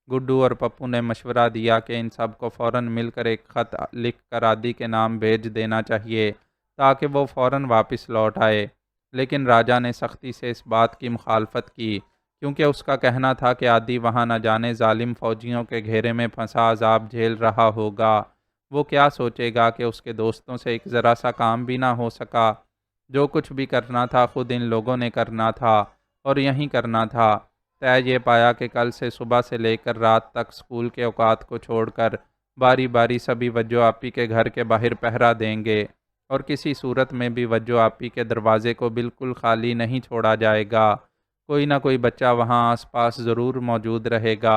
گڈو اور پپو نے مشورہ دیا کہ ان سب کو فوراً مل کر ایک خط لکھ کر عادی کے نام بھیج دینا چاہیے تاکہ وہ فوراً واپس لوٹ آئے، لیکن راجا نے سختی سے اس بات کی مخالفت کی، کیونکہ اس کا کہنا تھا کہ عادی وہاں نہ جانے ظالم فوجیوں کے گھیرے میں پھنسا عذاب جھیل رہا ہوگا۔ وہ کیا سوچے گا کہ اس کے دوستوں سے ایک ذرا سا کام بھی نہ ہو سکا۔ جو کچھ بھی کرنا تھا خود ان لوگوں نے کرنا تھا اور یہیں کرنا تھا۔ طے یہ پایا کہ کل سے صبح سے لے کر رات تک اسکول کے اوقات کو چھوڑ کر باری باری سبھی وجو آپی کے گھر کے باہر پہرا دیں گے، اور کسی صورت میں بھی وجو آپی کے دروازے کو بالکل خالی نہیں چھوڑا جائے گا۔ کوئی نہ کوئی بچہ وہاں آس پاس ضرور موجود رہے گا،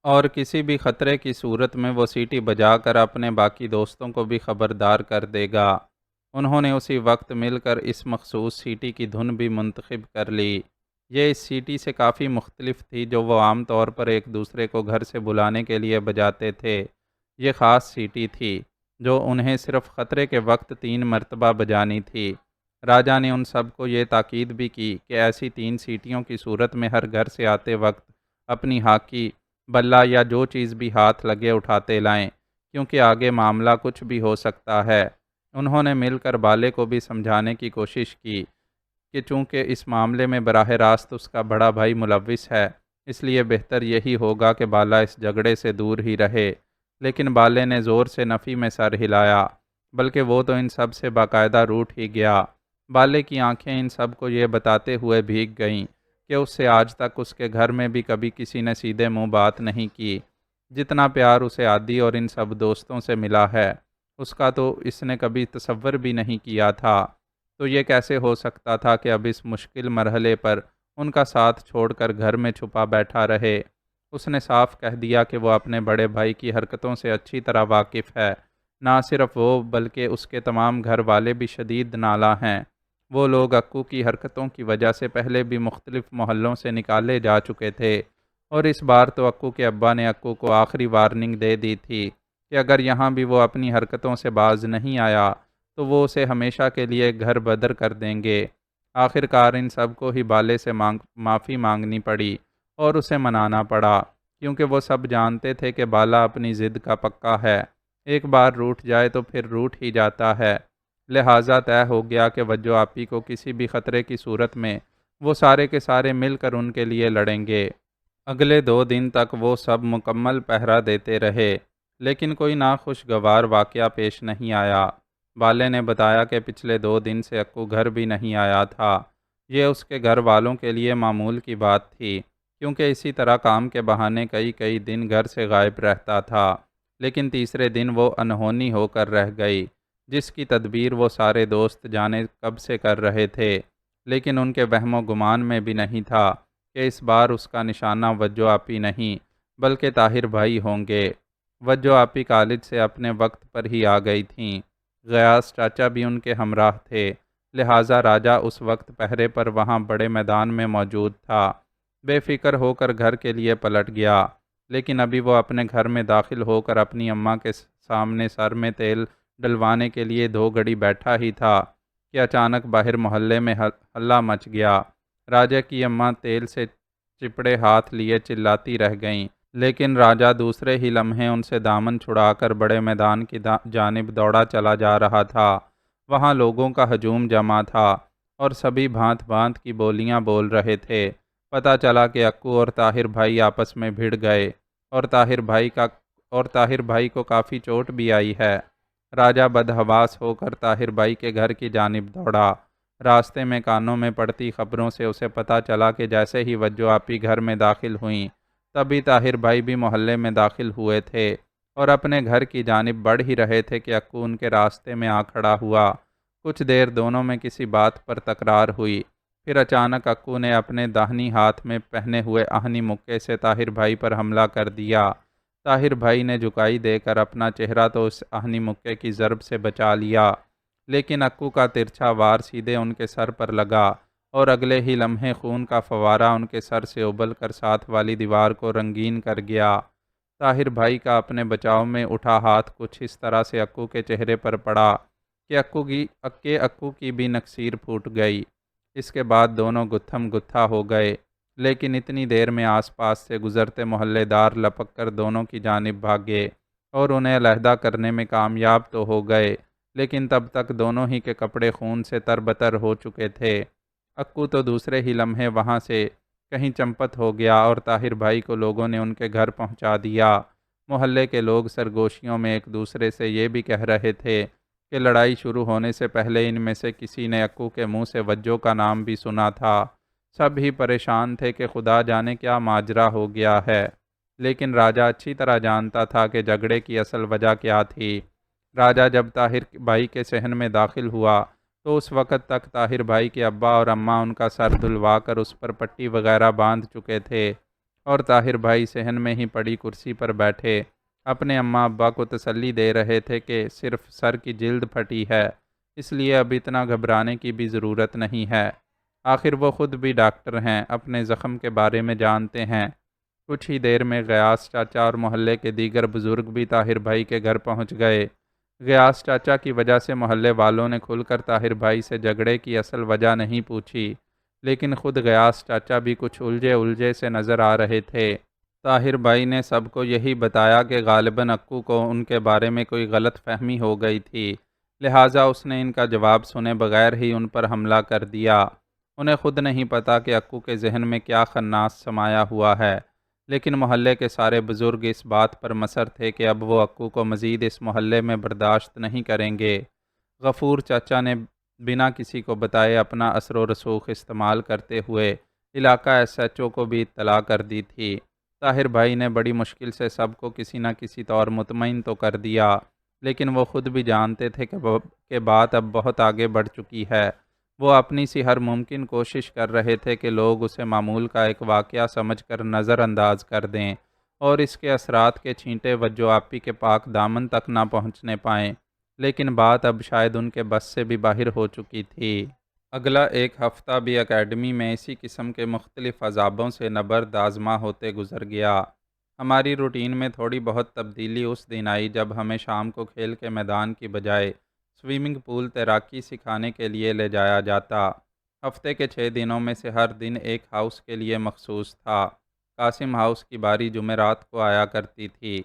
اور کسی بھی خطرے کی صورت میں وہ سیٹی بجا کر اپنے باقی دوستوں کو بھی خبردار کر دے گا۔ انہوں نے اسی وقت مل کر اس مخصوص سیٹی کی دھن بھی منتخب کر لی۔ یہ اس سیٹی سے کافی مختلف تھی جو وہ عام طور پر ایک دوسرے کو گھر سے بلانے کے لیے بجاتے تھے۔ یہ خاص سیٹی تھی جو انہیں صرف خطرے کے وقت 3 مرتبہ بجانی تھی۔ راجا نے ان سب کو یہ تاکید بھی کی کہ ایسی 3 سیٹیوں کی صورت میں ہر گھر سے آتے وقت اپنی ہاکی، بلہ یا جو چیز بھی ہاتھ لگے اٹھاتے لائیں، کیونکہ آگے معاملہ کچھ بھی ہو سکتا ہے۔ انہوں نے مل کر بالے کو بھی سمجھانے کی کوشش کی کہ چونکہ اس معاملے میں براہ راست اس کا بڑا بھائی ملوث ہے، اس لیے بہتر یہی ہوگا کہ بالا اس جھگڑے سے دور ہی رہے، لیکن بالے نے زور سے نفی میں سر ہلایا، بلکہ وہ تو ان سب سے باقاعدہ روٹھ ہی گیا۔ بالے کی آنکھیں ان سب کو یہ بتاتے ہوئے بھیگ گئیں کہ اس سے آج تک اس کے گھر میں بھی کبھی کسی نے سیدھے منہ بات نہیں کی۔ جتنا پیار اسے عادی اور ان سب دوستوں سے ملا ہے، اس کا تو اس نے کبھی تصور بھی نہیں کیا تھا۔ تو یہ کیسے ہو سکتا تھا کہ اب اس مشکل مرحلے پر ان کا ساتھ چھوڑ کر گھر میں چھپا بیٹھا رہے؟ اس نے صاف کہہ دیا کہ وہ اپنے بڑے بھائی کی حرکتوں سے اچھی طرح واقف ہے۔ نہ صرف وہ بلکہ اس کے تمام گھر والے بھی شدید نالاں ہیں۔ وہ لوگ اکو کی حرکتوں کی وجہ سے پہلے بھی مختلف محلوں سے نکالے جا چکے تھے، اور اس بار تو اکو کے ابا نے اکو کو آخری وارننگ دے دی تھی کہ اگر یہاں بھی وہ اپنی حرکتوں سے باز نہیں آیا تو وہ اسے ہمیشہ کے لیے گھر بدر کر دیں گے۔ آخر کار ان سب کو ہی بالے سے معافی مانگنی پڑی اور اسے منانا پڑا، کیونکہ وہ سب جانتے تھے کہ بالا اپنی ضد کا پکا ہے۔ ایک بار روٹھ جائے تو پھر روٹھ ہی جاتا ہے۔ لہٰذا طے ہو گیا کہ وجو آپی کو کسی بھی خطرے کی صورت میں وہ سارے کے سارے مل کر ان کے لیے لڑیں گے۔ اگلے 2 دن تک وہ سب مکمل پہرا دیتے رہے، لیکن کوئی ناخوشگوار واقعہ پیش نہیں آیا۔ بالے نے بتایا کہ پچھلے 2 دن سے اکو گھر بھی نہیں آیا تھا۔ یہ اس کے گھر والوں کے لیے معمول کی بات تھی، کیونکہ اسی طرح کام کے بہانے کئی دن گھر سے غائب رہتا تھا، لیکن تیسرے دن وہ انہونی ہو کر رہ گئی، جس کی تدبیر وہ سارے دوست جانے کب سے کر رہے تھے۔ لیکن ان کے وہم و گمان میں بھی نہیں تھا کہ اس بار اس کا نشانہ وجو آپی نہیں بلکہ طاہر بھائی ہوں گے۔ وجو آپی کالج سے اپنے وقت پر ہی آ گئی تھیں۔ غیاث چاچا بھی ان کے ہمراہ تھے، لہٰذا راجا اس وقت پہرے پر وہاں بڑے میدان میں موجود تھا۔ بے فکر ہو کر گھر کے لیے پلٹ گیا، لیکن ابھی وہ اپنے گھر میں داخل ہو کر اپنی اماں کے سامنے سر میں تیل ڈلوانے کے لیے 2 گھڑی بیٹھا ہی تھا کہ اچانک باہر محلے میں ہلہ مچ گیا۔ راجا کی اماں تیل سے چپڑے ہاتھ لیے چلاتی رہ گئیں، لیکن راجا دوسرے ہی لمحے ان سے دامن چھڑا کر بڑے میدان کی جانب دوڑا چلا جا رہا تھا۔ وہاں لوگوں کا ہجوم جمع تھا اور سبھی بھانت بھانت کی بولیاں بول رہے تھے۔ پتہ چلا کہ اکو اور طاہر بھائی آپس میں بھڑ گئے اور طاہر بھائی کو کافی چوٹ بھی آئی ہے۔ راجا بدحواس ہو کر طاہر بھائی کے گھر کی جانب دوڑا۔ راستے میں کانوں میں پڑتی خبروں سے اسے پتہ چلا کہ جیسے ہی وجو آپی گھر میں داخل ہوئیں، تبھی طاہر بھائی بھی محلے میں داخل ہوئے تھے اور اپنے گھر کی جانب بڑھ ہی رہے تھے کہ اکو ان کے راستے میں آ کھڑا ہوا۔ کچھ دیر دونوں میں کسی بات پر تکرار ہوئی، پھر اچانک اکو نے اپنے داہنی ہاتھ میں پہنے ہوئے آہنی مکے سے طاہر بھائی پر حملہ کر دیا۔ طاہر بھائی نے جھکائی دے کر اپنا چہرہ تو اس آہنی مکے کی ضرب سے بچا لیا، لیکن اکو کا ترچھا وار سیدھے ان کے سر پر لگا اور اگلے ہی لمحے خون کا فوارہ ان کے سر سے ابل کر ساتھ والی دیوار کو رنگین کر گیا۔ طاہر بھائی کا اپنے بچاؤ میں اٹھا ہاتھ کچھ اس طرح سے اکو کے چہرے پر پڑا کہ اکو کی بھی نکسیر پھوٹ گئی۔ اس کے بعد دونوں گتھم گتھا ہو گئے، لیکن اتنی دیر میں آس پاس سے گزرتے محلے دار لپک کر دونوں کی جانب بھاگے اور انہیں علیحدہ کرنے میں کامیاب تو ہو گئے، لیکن تب تک دونوں ہی کے کپڑے خون سے تربتر ہو چکے تھے۔ اکو تو دوسرے ہی لمحے وہاں سے کہیں چمپت ہو گیا اور طاہر بھائی کو لوگوں نے ان کے گھر پہنچا دیا۔ محلے کے لوگ سرگوشیوں میں ایک دوسرے سے یہ بھی کہہ رہے تھے کہ لڑائی شروع ہونے سے پہلے ان میں سے کسی نے اکو کے منہ سے وجو کا نام بھی سنا تھا۔ سب ہی پریشان تھے کہ خدا جانے کیا ماجرا ہو گیا ہے، لیکن راجا اچھی طرح جانتا تھا کہ جھگڑے کی اصل وجہ کیا تھی۔ راجا جب طاہر بھائی کے صحن میں داخل ہوا تو اس وقت تک طاہر بھائی کے ابا اور اماں ان کا سر دھلوا کر اس پر پٹی وغیرہ باندھ چکے تھے اور طاہر بھائی صحن میں ہی پڑی کرسی پر بیٹھے اپنے اماں ابا کو تسلی دے رہے تھے کہ صرف سر کی جلد پھٹی ہے، اس لیے اب اتنا گھبرانے کی بھی ضرورت نہیں ہے۔ آخر وہ خود بھی ڈاکٹر ہیں، اپنے زخم کے بارے میں جانتے ہیں۔ کچھ ہی دیر میں غیاث چاچا اور محلے کے دیگر بزرگ بھی طاہر بھائی کے گھر پہنچ گئے۔ غیاث چاچا کی وجہ سے محلے والوں نے کھل کر طاہر بھائی سے جھگڑے کی اصل وجہ نہیں پوچھی، لیکن خود غیاث چاچا بھی کچھ الجھے سے نظر آ رہے تھے۔ طاہر بھائی نے سب کو یہی بتایا کہ غالباً اکو کو ان کے بارے میں کوئی غلط فہمی ہو گئی تھی، لہٰذا اس نے ان کا جواب سنے بغیر ہی ان پر حملہ کر دیا۔ انہیں خود نہیں پتا کہ اکو کے ذہن میں کیا خناس سمایا ہوا ہے، لیکن محلے کے سارے بزرگ اس بات پر مصر تھے کہ اب وہ اکو کو مزید اس محلے میں برداشت نہیں کریں گے۔ غفور چاچا نے بنا کسی کو بتائے اپنا اثر و رسوخ استعمال کرتے ہوئے علاقہ ایس ایچ او کو بھی اطلاع کر دی تھی۔ طاہر بھائی نے بڑی مشکل سے سب کو کسی نہ کسی طور مطمئن تو کر دیا، لیکن وہ خود بھی جانتے تھے کہ بات اب بہت آگے بڑھ چکی ہے۔ وہ اپنی سی ہر ممکن کوشش کر رہے تھے کہ لوگ اسے معمول کا ایک واقعہ سمجھ کر نظر انداز کر دیں اور اس کے اثرات کے چھینٹے وجو آپی کے پاک دامن تک نہ پہنچنے پائیں، لیکن بات اب شاید ان کے بس سے بھی باہر ہو چکی تھی۔ اگلا ایک ہفتہ بھی اکیڈمی میں اسی قسم کے مختلف عذابوں سے نبرد آزما ہوتے گزر گیا۔ ہماری روٹین میں تھوڑی بہت تبدیلی اس دن آئی جب ہمیں شام کو کھیل کے میدان کی بجائے سوئمنگ پول تیراکی سکھانے کے لیے لے جایا جاتا۔ ہفتے کے 6 دنوں میں سے ہر دن ایک ہاؤس کے لیے مخصوص تھا۔ قاسم ہاؤس کی باری جمعرات کو آیا کرتی تھی۔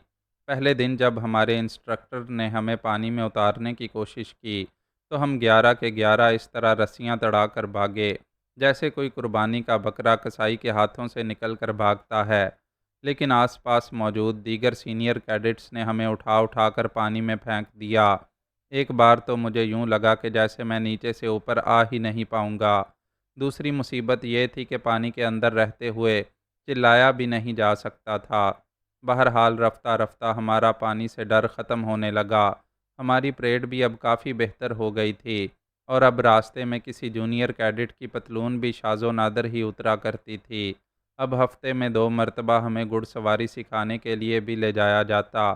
پہلے دن جب ہمارے انسٹرکٹر نے ہمیں پانی میں اتارنے کی کوشش کی تو ہم 11 کے 11 اس طرح رسیاں تڑا کر بھاگے جیسے کوئی قربانی کا بکرا کسائی کے ہاتھوں سے نکل کر بھاگتا ہے، لیکن آس پاس موجود دیگر سینئر کیڈٹس نے ہمیں اٹھا کر پانی میں پھینک دیا۔ ایک بار تو مجھے یوں لگا کہ جیسے میں نیچے سے اوپر آ ہی نہیں پاؤں گا۔ دوسری مصیبت یہ تھی کہ پانی کے اندر رہتے ہوئے چلایا بھی نہیں جا سکتا تھا۔ بہرحال رفتہ رفتہ ہمارا پانی سے ڈر ختم ہونے لگا۔ ہماری پریڈ بھی اب کافی بہتر ہو گئی تھی۔ اور اب راستے میں کسی جونیئر کیڈٹ کی پتلون بھی شاذ و نادر ہی اترا کرتی تھی۔ اب ہفتے میں 2 مرتبہ ہمیں گھڑ سواری سکھانے کے لیے بھی لے جایا جاتا۔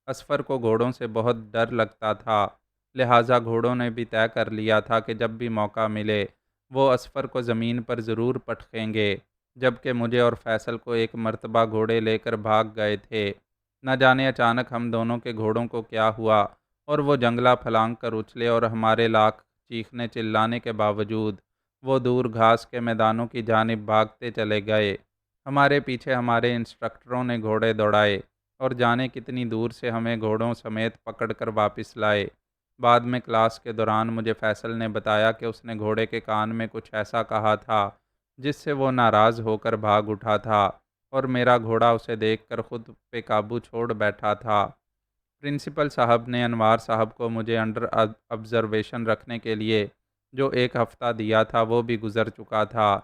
اصفر کو گھوڑوں سے بہت ڈر لگتا تھا، لہٰذا گھوڑوں نے بھی طے کر لیا تھا کہ جب بھی موقع ملے وہ اصفر کو زمین پر ضرور پٹخیں گے، جبکہ مجھے اور فیصل کو 1 مرتبہ گھوڑے لے کر بھاگ گئے تھے۔ نہ جانے اچانک ہم دونوں کے گھوڑوں کو کیا ہوا اور وہ جنگلہ پھلانگ کر اچھلے اور ہمارے لاکھ چیخنے چلانے کے باوجود وہ دور گھاس کے میدانوں کی جانب بھاگتے چلے گئے۔ ہمارے پیچھے ہمارے انسٹرکٹروں نے گھوڑے دوڑائے اور جانے کتنی دور سے ہمیں گھوڑوں سمیت پکڑ کر واپس لائے۔ بعد میں کلاس کے دوران مجھے فیصل نے بتایا کہ اس نے گھوڑے کے کان میں کچھ ایسا کہا تھا جس سے وہ ناراض ہو کر بھاگ اٹھا تھا اور میرا گھوڑا اسے دیکھ کر خود پہ قابو چھوڑ بیٹھا تھا۔ پرنسپل صاحب نے انوار صاحب کو مجھے انڈر آبزرویشن رکھنے کے لیے جو 1 ہفتہ دیا تھا وہ بھی گزر چکا تھا،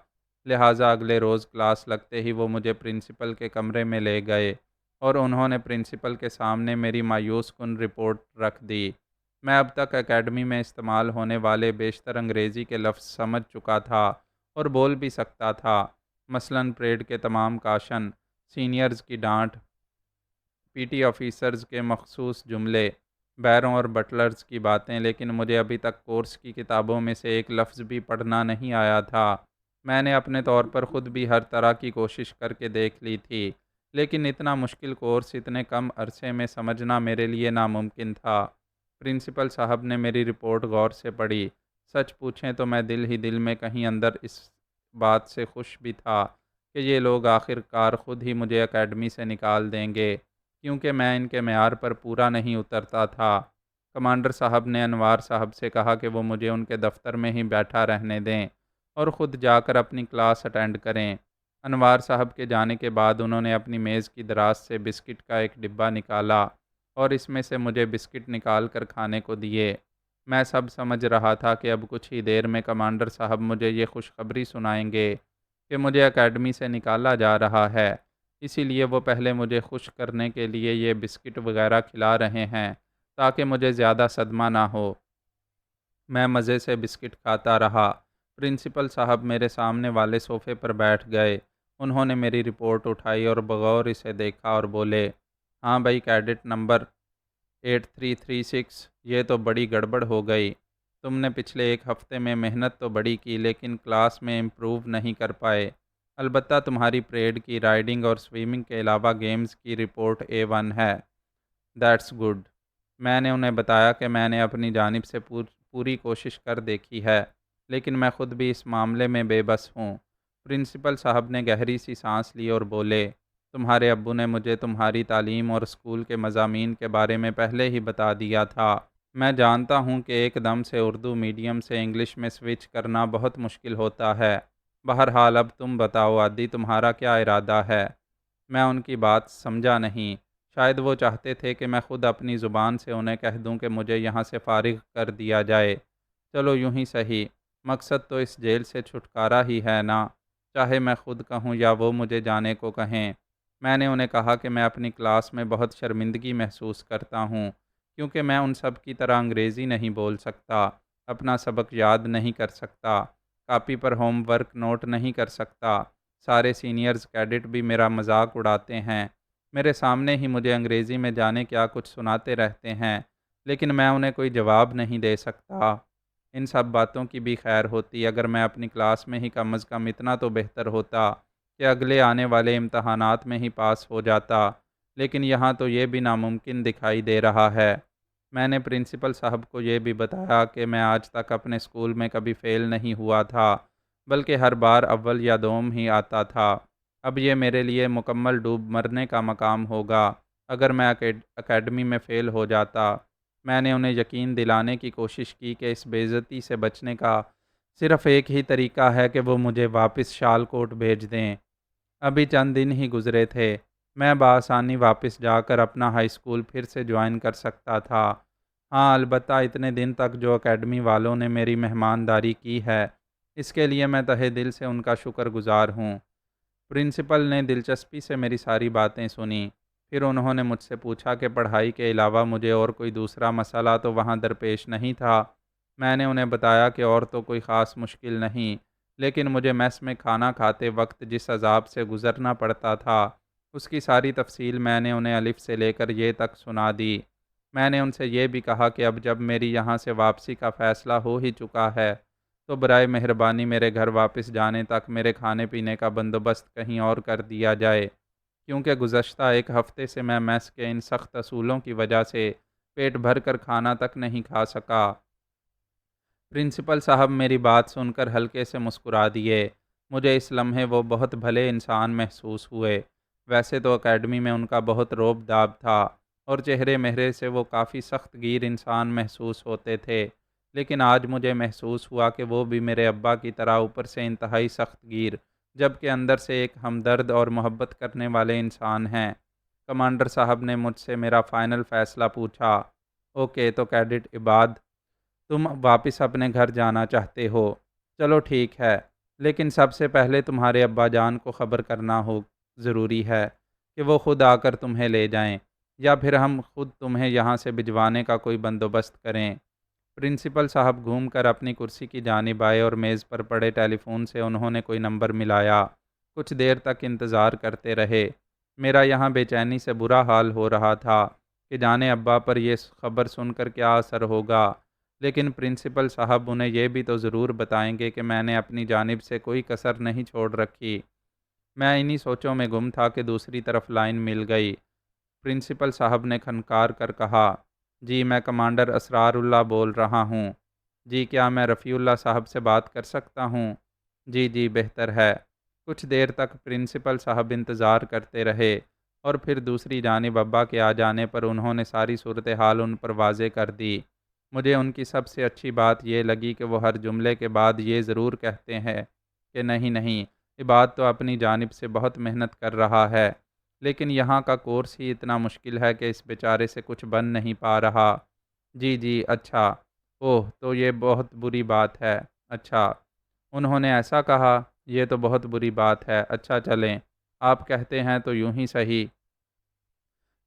لہٰذا اگلے روز کلاس لگتے ہی وہ مجھے پرنسپل کے کمرے میں لے گئے اور انہوں نے پرنسپل کے سامنے میری مایوس کن رپورٹ رکھ دی۔ میں اب تک اکیڈمی میں استعمال ہونے والے بیشتر انگریزی کے لفظ سمجھ چکا تھا اور بول بھی سکتا تھا، مثلاً پریڈ کے تمام کاشن، سینئرز کی ڈانٹ، پی ٹی آفیسرز کے مخصوص جملے، بیروں اور بٹلرز کی باتیں، لیکن مجھے ابھی تک کورس کی کتابوں میں سے ایک لفظ بھی پڑھنا نہیں آیا تھا۔ میں نے اپنے طور پر خود بھی ہر طرح کی کوشش کر کے دیکھ لی تھی، لیکن اتنا مشکل کورس اتنے کم عرصے میں سمجھنا میرے لیے ناممکن تھا۔ پرنسپل صاحب نے میری رپورٹ غور سے پڑھی۔ سچ پوچھیں تو میں دل ہی دل میں کہیں اندر اس بات سے خوش بھی تھا کہ یہ لوگ آخر کار خود ہی مجھے اکیڈمی سے نکال دیں گے، کیونکہ میں ان کے معیار پر پورا نہیں اترتا تھا۔ کمانڈر صاحب نے انوار صاحب سے کہا کہ وہ مجھے ان کے دفتر میں ہی بیٹھا رہنے دیں اور خود جا کر اپنی کلاس اٹینڈ کریں۔ انوار صاحب کے جانے کے بعد انہوں نے اپنی میز کی دراز سے بسکٹ کا ایک ڈبہ نکالا اور اس میں سے مجھے بسکٹ نکال کر کھانے کو دیے۔ میں سب سمجھ رہا تھا کہ اب کچھ ہی دیر میں کمانڈر صاحب مجھے یہ خوشخبری سنائیں گے کہ مجھے اکیڈمی سے نکالا جا رہا ہے، اسی لیے وہ پہلے مجھے خوش کرنے کے لیے یہ بسکٹ وغیرہ کھلا رہے ہیں تاکہ مجھے زیادہ صدمہ نہ ہو۔ میں مزے سے بسکٹ کھاتا رہا۔ پرنسپل صاحب میرے سامنے والے صوفے پر بیٹھ گئے۔ انہوں نے میری رپورٹ اٹھائی اور بغور اسے دیکھا اور بولے، ہاں بھائی کیڈٹ نمبر 8336، یہ تو بڑی گڑبڑ ہو گئی۔ تم نے پچھلے 1 ہفتے میں محنت تو بڑی کی لیکن کلاس میں امپروو نہیں کر پائے۔ البتہ تمہاری پریڈ کی، رائڈنگ اور سوئمنگ کے علاوہ گیمز کی رپورٹ A1 ہے۔ That's good. میں نے انہیں بتایا کہ میں نے اپنی جانب سے پوری کوشش کر دیکھی ہے، لیکن میں خود بھی اس معاملے میں بے بس ہوں۔ پرنسپل صاحب نے گہری سی سانس لی اور بولے، تمہارے ابو نے مجھے تمہاری تعلیم اور اسکول کے مضامین کے بارے میں پہلے ہی بتا دیا تھا۔ میں جانتا ہوں کہ ایک دم سے اردو میڈیم سے انگلش میں سوئچ کرنا بہت مشکل ہوتا ہے۔ بہرحال اب تم بتاؤ عادی، تمہارا کیا ارادہ ہے؟ میں ان کی بات سمجھا نہیں۔ شاید وہ چاہتے تھے کہ میں خود اپنی زبان سے انہیں کہہ دوں کہ مجھے یہاں سے فارغ کر دیا جائے۔ چلو یوں ہی صحیح، مقصد تو اس جیل سے چھٹکارا ہی ہے نا، چاہے میں خود کہوں یا وہ مجھے جانے کو کہیں۔ میں نے انہیں کہا کہ میں اپنی کلاس میں بہت شرمندگی محسوس کرتا ہوں، کیونکہ میں ان سب کی طرح انگریزی نہیں بول سکتا، اپنا سبق یاد نہیں کر سکتا، کاپی پر ہوم ورک نوٹ نہیں کر سکتا۔ سارے سینئرز کیڈٹ بھی میرا مذاق اڑاتے ہیں، میرے سامنے ہی مجھے انگریزی میں جانے کیا کچھ سناتے رہتے ہیں، لیکن میں انہیں کوئی جواب نہیں دے سکتا۔ ان سب باتوں کی بھی خیر ہوتی اگر میں اپنی کلاس میں ہی کم از کم اتنا تو بہتر ہوتا کہ اگلے آنے والے امتحانات میں ہی پاس ہو جاتا، لیکن یہاں تو یہ بھی ناممکن دکھائی دے رہا ہے۔ میں نے پرنسپل صاحب کو یہ بھی بتایا کہ میں آج تک اپنے اسکول میں کبھی فیل نہیں ہوا تھا، بلکہ ہر بار اول یا دوم ہی آتا تھا۔ اب یہ میرے لیے مکمل ڈوب مرنے کا مقام ہوگا اگر میں اکیڈمی میں فیل ہو جاتا۔ میں نے انہیں یقین دلانے کی کوشش کی کہ اس بے عزتی سے بچنے کا صرف ایک ہی طریقہ ہے کہ وہ مجھے واپس شال کوٹ بھیج دیں۔ ابھی چند دن ہی گزرے تھے، میں بآسانی واپس جا کر اپنا ہائی اسکول پھر سے جوائن کر سکتا تھا۔ ہاں البتہ اتنے دن تک جو اکیڈمی والوں نے میری مہمانداری کی ہے، اس کے لیے میں تہہ دل سے ان کا شکر گزار ہوں۔ پرنسپل نے دلچسپی سے میری ساری باتیں سنی، پھر انہوں نے مجھ سے پوچھا کہ پڑھائی کے علاوہ مجھے اور کوئی دوسرا مسئلہ تو وہاں درپیش نہیں تھا۔ میں نے انہیں بتایا کہ اور تو کوئی خاص مشکل نہیں، لیکن مجھے میس میں کھانا کھاتے وقت جس عذاب سے گزرنا پڑتا تھا اس کی ساری تفصیل میں نے انہیں الف سے لے کر یہ تک سنا دی۔ میں نے ان سے یہ بھی کہا کہ اب جب میری یہاں سے واپسی کا فیصلہ ہو ہی چکا ہے تو برائے مہربانی میرے گھر واپس جانے تک میرے کھانے پینے کا بندوبست کہیں اور کر دیا جائے، کیونکہ گزشتہ ایک ہفتے سے میں میس کے ان سخت اصولوں کی وجہ سے پیٹ بھر کر کھانا تک نہیں کھا سکا۔ پرنسپل صاحب میری بات سن کر ہلکے سے مسکرا دیے۔ مجھے اس لمحے وہ بہت بھلے انسان محسوس ہوئے۔ ویسے تو اکیڈمی میں ان کا بہت روب داب تھا اور چہرے مہرے سے وہ کافی سخت گیر انسان محسوس ہوتے تھے، لیکن آج مجھے محسوس ہوا کہ وہ بھی میرے ابا کی طرح اوپر سے انتہائی سخت گیر جبکہ اندر سے ایک ہمدرد اور محبت کرنے والے انسان ہیں۔ کمانڈر صاحب نے مجھ سے میرا فائنل فیصلہ پوچھا۔ اوکے، تو کیڈٹ عباد، تم واپس اپنے گھر جانا چاہتے ہو؟ چلو ٹھیک ہے، لیکن سب سے پہلے تمہارے ابا جان کو خبر کرنا ضروری ہے کہ وہ خود آ کر تمہیں لے جائیں، یا پھر ہم خود تمہیں یہاں سے بھجوانے کا کوئی بندوبست کریں۔ پرنسپل صاحب گھوم کر اپنی کرسی کی جانب آئے اور میز پر پڑے ٹیلی فون سے انہوں نے کوئی نمبر ملایا۔ کچھ دیر تک انتظار کرتے رہے۔ میرا یہاں بے چینی سے برا حال ہو رہا تھا کہ جانے ابا پر یہ خبر سن کر کیا اثر ہوگا، لیکن پرنسپل صاحب انہیں یہ بھی تو ضرور بتائیں گے کہ میں نے اپنی جانب سے کوئی کسر نہیں چھوڑ رکھی۔ میں انہی سوچوں میں گم تھا کہ دوسری طرف لائن مل گئی۔ پرنسپل صاحب نے کھنکار کر کہا، جی میں کمانڈر اسرار اللہ بول رہا ہوں۔ جی کیا میں رفیع اللہ صاحب سے بات کر سکتا ہوں؟ جی جی بہتر ہے۔ کچھ دیر تک پرنسپل صاحب انتظار کرتے رہے اور پھر دوسری جانب ابا کے آ جانے پر انہوں نے ساری صورتحال ان پر واضح کر دی۔ مجھے ان کی سب سے اچھی بات یہ لگی کہ وہ ہر جملے کے بعد یہ ضرور کہتے ہیں کہ نہیں نہیں، عباد تو اپنی جانب سے بہت محنت کر رہا ہے، لیکن یہاں کا کورس ہی اتنا مشکل ہے کہ اس بیچارے سے کچھ بن نہیں پا رہا۔ جی جی اچھا، اوہ تو یہ بہت بری بات ہے۔ اچھا، انہوں نے ایسا کہا، یہ تو بہت بری بات ہے۔ اچھا چلیں، آپ کہتے ہیں تو یوں ہی صحیح۔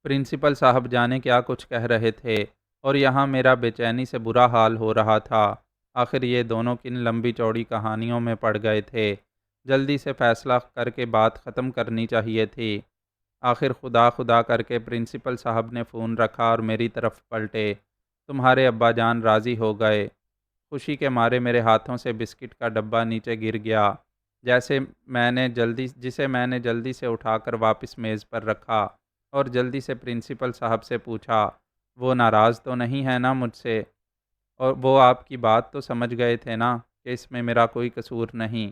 پرنسپل صاحب جانے کیا کچھ کہہ رہے تھے اور یہاں میرا بے چینی سے برا حال ہو رہا تھا۔ آخر یہ دونوں کن لمبی چوڑی کہانیوں میں پڑ گئے تھے۔ جلدی سے فیصلہ کر کے بات ختم کرنی چاہیے تھی۔ آخر خدا خدا کر کے پرنسپل صاحب نے فون رکھا اور میری طرف پلٹے۔ تمہارے ابا جان راضی ہو گئے؟ خوشی کے مارے میرے ہاتھوں سے بسکٹ کا ڈبہ نیچے گر گیا، جسے میں نے جلدی سے اٹھا کر واپس میز پر رکھا اور جلدی سے پرنسپل صاحب سے پوچھا، وہ ناراض تو نہیں ہے نا مجھ سے؟ اور وہ آپ کی بات تو سمجھ گئے تھے نا کہ اس میں میرا کوئی قصور نہیں؟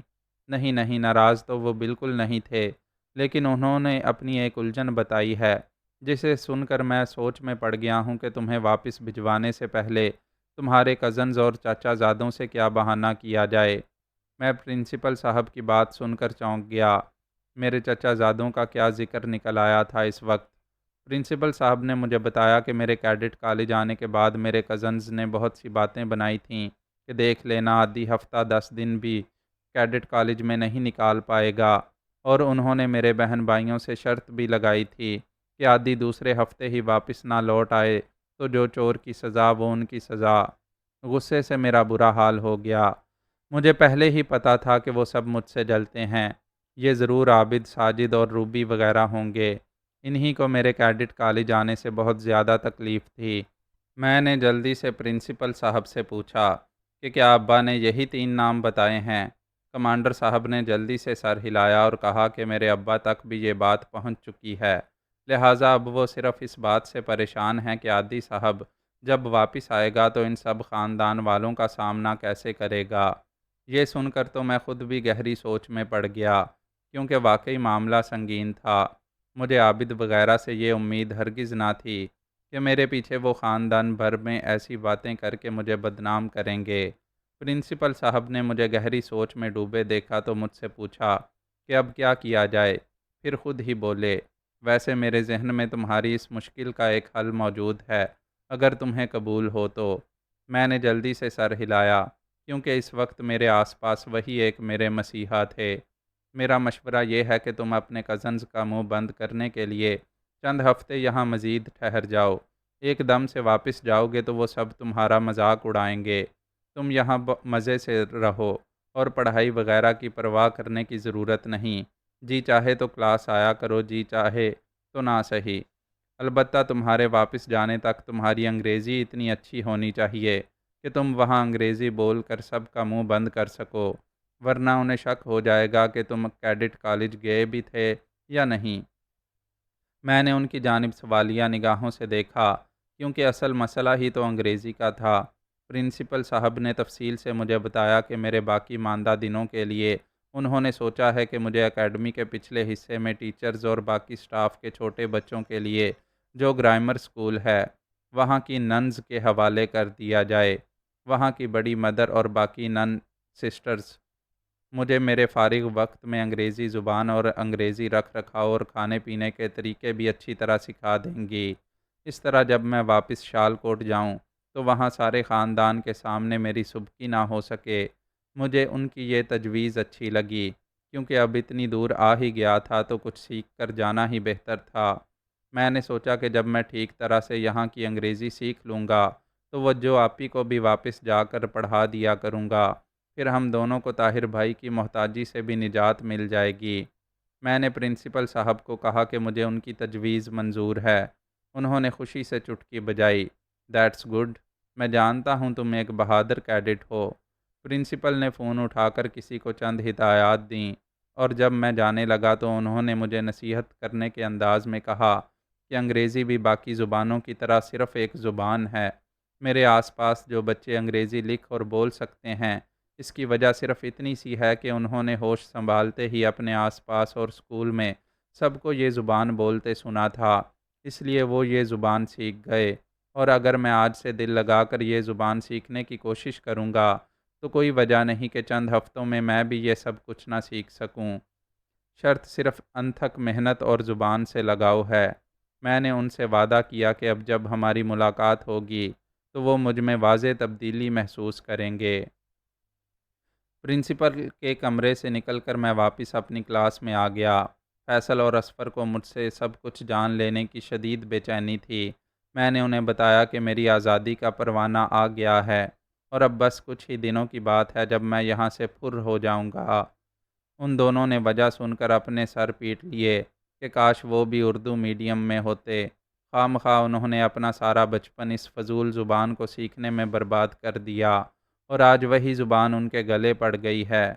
نہیں نہیں، ناراض تو وہ بالکل نہیں تھے، لیکن انہوں نے اپنی ایک الجھن بتائی ہے جسے سن کر میں سوچ میں پڑ گیا ہوں کہ تمہیں واپس بھجوانے سے پہلے تمہارے کزنز اور چاچا زادوں سے کیا بہانہ کیا جائے۔ میں پرنسپل صاحب کی بات سن کر چونک گیا۔ میرے چچا زادوں کا کیا ذکر نکل آیا تھا اس وقت؟ پرنسپل صاحب نے مجھے بتایا کہ میرے کیڈٹ کالج آنے کے بعد میرے کزنز نے بہت سی باتیں بنائی تھیں کہ دیکھ لینا آدھی ہفتہ 10 دن بھی کیڈٹ کالج میں نہیں نکال پائے گا، اور انہوں نے میرے بہن بھائیوں سے شرط بھی لگائی تھی کہ آدھی دوسرے ہفتے ہی واپس نہ لوٹ آئے تو جو چور کی سزا وہ ان کی سزا۔ غصے سے میرا برا حال ہو گیا۔ مجھے پہلے ہی پتا تھا کہ وہ سب مجھ سے جلتے ہیں۔ یہ ضرور عابد، ساجد اور روبی وغیرہ ہوں گے۔ انہی کو میرے کیڈٹ کالج آنے سے بہت زیادہ تکلیف تھی۔ میں نے جلدی سے پرنسپل صاحب سے پوچھا کہ کیا ابا نے یہی 3 نام بتائے ہیں؟ کمانڈر صاحب نے جلدی سے سر ہلایا اور کہا کہ میرے ابا تک بھی یہ بات پہنچ چکی ہے، لہٰذا اب وہ صرف اس بات سے پریشان ہیں کہ عادی صاحب جب واپس آئے گا تو ان سب خاندان والوں کا سامنا کیسے کرے گا۔ یہ سن کر تو میں خود بھی گہری سوچ میں پڑ گیا، کیونکہ واقعی معاملہ سنگین تھا۔ مجھے عابد وغیرہ سے یہ امید ہرگز نہ تھی کہ میرے پیچھے وہ خاندان بھر میں ایسی باتیں کر کے مجھے بدنام کریں گے۔ پرنسپل صاحب نے مجھے گہری سوچ میں ڈوبے دیکھا تو مجھ سے پوچھا کہ اب کیا کیا جائے، پھر خود ہی بولے، ویسے میرے ذہن میں تمہاری اس مشکل کا ایک حل موجود ہے، اگر تمہیں قبول ہو تو۔ میں نے جلدی سے سر ہلایا، کیونکہ اس وقت میرے آس پاس وہی ایک میرے مسیحا تھے۔ میرا مشورہ یہ ہے کہ تم اپنے کزنز کا منہ بند کرنے کے لیے چند ہفتے یہاں مزید ٹھہر جاؤ۔ ایک دم سے واپس جاؤ گے تو وہ سب تمہارا مذاق اڑائیں گے۔ تم یہاں مزے سے رہو اور پڑھائی وغیرہ کی پرواہ کرنے کی ضرورت نہیں۔ جی چاہے تو کلاس آیا کرو، جی چاہے تو نہ صحیح۔ البتہ تمہارے واپس جانے تک تمہاری انگریزی اتنی اچھی ہونی چاہیے کہ تم وہاں انگریزی بول کر سب کا منہ بند کر سکو، ورنہ انہیں شک ہو جائے گا کہ تم کیڈٹ کالج گئے بھی تھے یا نہیں۔ میں نے ان کی جانب سوالیہ نگاہوں سے دیکھا، کیونکہ اصل مسئلہ ہی تو انگریزی کا تھا۔ پرنسپل صاحب نے تفصیل سے مجھے بتایا کہ میرے باقی ماندہ دنوں کے لیے انہوں نے سوچا ہے کہ مجھے اکیڈمی کے پچھلے حصے میں ٹیچرز اور باقی سٹاف کے چھوٹے بچوں کے لیے جو گرامر سکول ہے وہاں کی ننز کے حوالے کر دیا جائے۔ وہاں کی بڑی مدر اور باقی نن سسٹرز مجھے میرے فارغ وقت میں انگریزی زبان اور انگریزی رکھ رکھاؤ اور کھانے پینے کے طریقے بھی اچھی طرح سکھا دیں گی۔ اس طرح جب میں واپس شال کوٹ جاؤں تو وہاں سارے خاندان کے سامنے میری سبکی نہ ہو سکے۔ مجھے ان کی یہ تجویز اچھی لگی، کیونکہ اب اتنی دور آ ہی گیا تھا تو کچھ سیکھ کر جانا ہی بہتر تھا۔ میں نے سوچا کہ جب میں ٹھیک طرح سے یہاں کی انگریزی سیکھ لوں گا تو وجو آپی کو بھی واپس جا کر پڑھا دیا کروں گا، پھر ہم دونوں کو طاہر بھائی کی محتاجی سے بھی نجات مل جائے گی۔ میں نے پرنسپل صاحب کو کہا کہ مجھے ان کی تجویز منظور ہے۔ انہوں نے خوشی سے چٹکی بجائی، دیٹس گڈ، میں جانتا ہوں تم ایک بہادر کیڈٹ ہو۔ پرنسپل نے فون اٹھا کر کسی کو چند ہدایات دیں، اور جب میں جانے لگا تو انہوں نے مجھے نصیحت کرنے کے انداز میں کہا کہ انگریزی بھی باقی زبانوں کی طرح صرف ایک زبان ہے۔ میرے آس پاس جو بچے انگریزی لکھ اور بول سکتے ہیں، اس کی وجہ صرف اتنی سی ہے کہ انہوں نے ہوش سنبھالتے ہی اپنے آس پاس اور اسکول میں سب کو یہ زبان بولتے سنا تھا، اس لیے وہ یہ زبان سیکھ گئے۔ اور اگر میں آج سے دل لگا کر یہ زبان سیکھنے کی کوشش کروں گا تو کوئی وجہ نہیں کہ چند ہفتوں میں بھی یہ سب کچھ نہ سیکھ سکوں۔ شرط صرف انتھک محنت اور زبان سے لگاؤ ہے۔ میں نے ان سے وعدہ کیا کہ اب جب ہماری ملاقات ہوگی تو وہ مجھ میں واضح تبدیلی محسوس کریں گے۔ پرنسپل کے کمرے سے نکل کر میں واپس اپنی کلاس میں آ گیا۔ فیصل اور اصفر کو مجھ سے سب کچھ جان لینے کی شدید بے چینی تھی۔ میں نے انہیں بتایا کہ میری آزادی کا پروانہ آ گیا ہے اور اب بس کچھ ہی دنوں کی بات ہے جب میں یہاں سے پھر ہو جاؤں گا۔ ان دونوں نے وجہ سن کر اپنے سر پیٹ لیے کہ کاش وہ بھی اردو میڈیم میں ہوتے۔ خواہ مخواہ انہوں نے اپنا سارا بچپن اس فضول زبان کو سیکھنے میں برباد کر دیا، اور آج وہی زبان ان کے گلے پڑ گئی ہے۔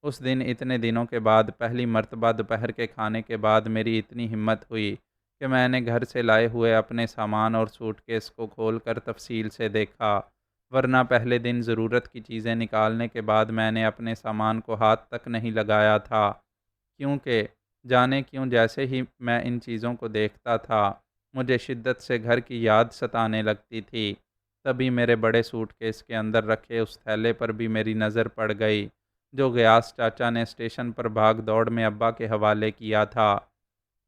اس دن اتنے دنوں کے بعد پہلی مرتبہ دوپہر کے کھانے کے بعد میری اتنی ہمت ہوئی کہ میں نے گھر سے لائے ہوئے اپنے سامان اور سوٹ کیس کو کھول کر تفصیل سے دیکھا، ورنہ پہلے دن ضرورت کی چیزیں نکالنے کے بعد میں نے اپنے سامان کو ہاتھ تک نہیں لگایا تھا، کیونکہ جانے کیوں جیسے ہی میں ان چیزوں کو دیکھتا تھا مجھے شدت سے گھر کی یاد ستانے لگتی تھی۔ تبھی میرے بڑے سوٹ کیس کے اندر رکھے اس تھیلے پر بھی میری نظر پڑ گئی جو غیاث چاچا نے اسٹیشن پر بھاگ دوڑ میں ابا کے حوالے کیا تھا۔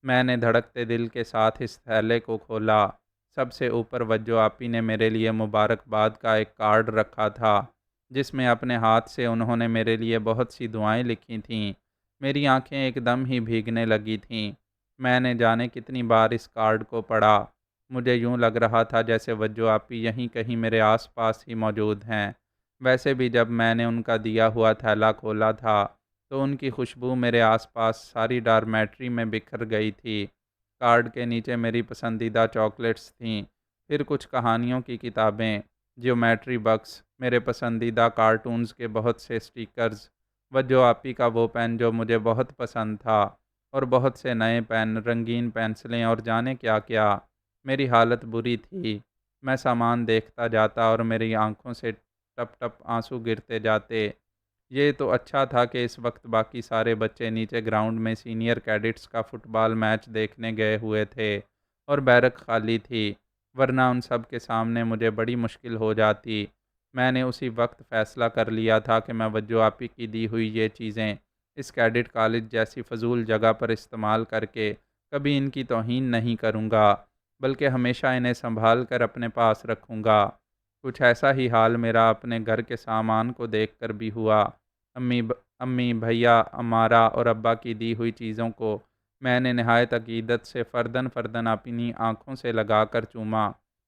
میں نے دھڑکتے دل کے ساتھ اس تھیلے کو کھولا۔ سب سے اوپر وجو آپی نے میرے لیے مبارکباد کا ایک کارڈ رکھا تھا جس میں اپنے ہاتھ سے انہوں نے میرے لیے بہت سی دعائیں لکھی تھیں۔ میری آنکھیں ایک دم ہی بھیگنے لگی تھیں۔ میں نے جانے کتنی بار اس کارڈ کو پڑھا۔ مجھے یوں لگ رہا تھا جیسے وجو آپی یہیں کہیں میرے آس پاس ہی موجود ہیں۔ ویسے بھی جب میں نے ان کا دیا ہوا تھیلا کھولا تھا تو ان کی خوشبو میرے آس پاس ساری ڈارمیٹری میں بکھر گئی تھی۔ کارڈ کے نیچے میری پسندیدہ چاکلیٹس تھیں، پھر کچھ کہانیوں کی کتابیں، جیومیٹری باکس، میرے پسندیدہ کارٹونز کے بہت سے سٹیکرز، وجو آپی کا وہ پین جو مجھے بہت پسند تھا، اور بہت سے نئے پین، رنگین پینسلیں اور جانے کیا کیا۔ میری حالت بری تھی۔ میں سامان دیکھتا جاتا اور میری آنکھوں سے ٹپ ٹپ آنسو گرتے جاتے۔ یہ تو اچھا تھا کہ اس وقت باقی سارے بچے نیچے گراؤنڈ میں سینئر کیڈٹس کا فٹ بال میچ دیکھنے گئے ہوئے تھے اور بیرک خالی تھی، ورنہ ان سب کے سامنے مجھے بڑی مشکل ہو جاتی۔ میں نے اسی وقت فیصلہ کر لیا تھا کہ میں وجو آپی کی دی ہوئی یہ چیزیں اس کیڈٹ کالج جیسی فضول جگہ پر استعمال کر کے کبھی ان کی توہین نہیں کروں گا، بلکہ ہمیشہ انہیں سنبھال کر اپنے پاس رکھوں گا۔ کچھ ایسا ہی حال میرا اپنے گھر کے سامان کو دیکھ کر بھی ہوا۔ امی، بھیا، امارا اور ابا کی دی ہوئی چیزوں کو میں نے نہایت عقیدت سے فردن فردن اپنی آنکھوں سے لگا کر چوما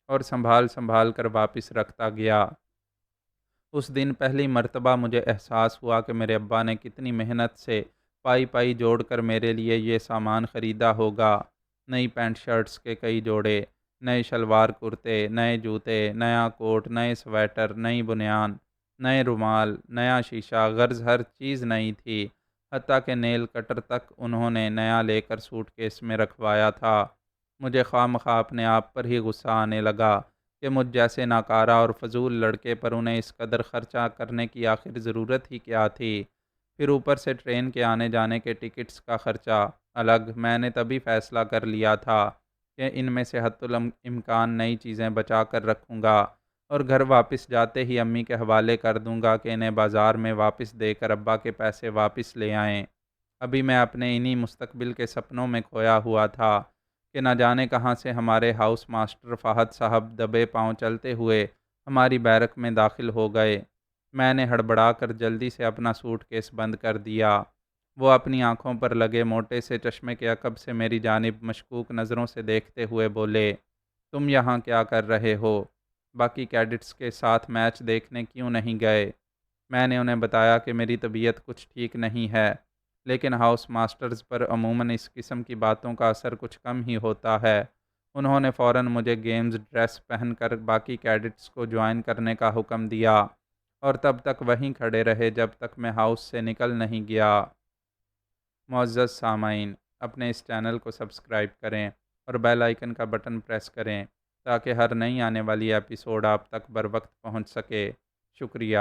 اور سنبھال کر واپس رکھتا گیا۔ اس دن پہلی مرتبہ مجھے احساس ہوا کہ میرے ابا نے کتنی محنت سے پائی پائی جوڑ کر میرے لیے یہ سامان خریدا ہوگا۔ نئی پینٹ شرٹس کے کئی جوڑے، نئے شلوار کرتے، نئے جوتے، نیا کوٹ، نئے سویٹر، نئی بنیان، نئے رومال، نیا شیشہ، غرض ہر چیز نئی تھی، حتیٰ کہ نیل کٹر تک انہوں نے نیا لے کر سوٹ کیس میں رکھوایا تھا۔ مجھے خواہ مخواہ اپنے آپ پر ہی غصہ آنے لگا کہ مجھ جیسے ناکارہ اور فضول لڑکے پر انہیں اس قدر خرچہ کرنے کی آخر ضرورت ہی کیا تھی۔ پھر اوپر سے ٹرین کے آنے جانے کے ٹکٹس کا خرچہ الگ۔ میں نے تبھی فیصلہ کر لیا تھا کہ ان میں سے حتی الامکان نئی چیزیں بچا کر رکھوں گا اور گھر واپس جاتے ہی امی کے حوالے کر دوں گا کہ انہیں بازار میں واپس دے کر ابا کے پیسے واپس لے آئیں۔ ابھی میں اپنے انہی مستقبل کے سپنوں میں کھویا ہوا تھا کہ نہ جانے کہاں سے ہمارے ہاؤس ماسٹر فہد صاحب دبے پاؤں چلتے ہوئے ہماری بیرک میں داخل ہو گئے۔ میں نے ہڑبڑا کر جلدی سے اپنا سوٹ کیس بند کر دیا۔ وہ اپنی آنکھوں پر لگے موٹے سے چشمے کے عقب سے میری جانب مشکوک نظروں سے دیکھتے ہوئے بولے، تم یہاں کیا کر رہے ہو؟ باقی کیڈٹس کے ساتھ میچ دیکھنے کیوں نہیں گئے؟ میں نے انہیں بتایا کہ میری طبیعت کچھ ٹھیک نہیں ہے، لیکن ہاؤس ماسٹرز پر عموماً اس قسم کی باتوں کا اثر کچھ کم ہی ہوتا ہے۔ انہوں نے فوراً مجھے گیمز ڈریس پہن کر باقی کیڈٹس کو جوائن کرنے کا حکم دیا اور تب تک وہیں کھڑے رہے جب تک میں ہاؤس سے نکل نہیں گیا۔ معزز سامعین، اپنے اس چینل کو سبسکرائب کریں اور بیل آئیکن کا بٹن پریس کریں تاکہ ہر نئی آنے والی ایپیسوڈ آپ تک بر وقت پہنچ سکے۔ شکریہ۔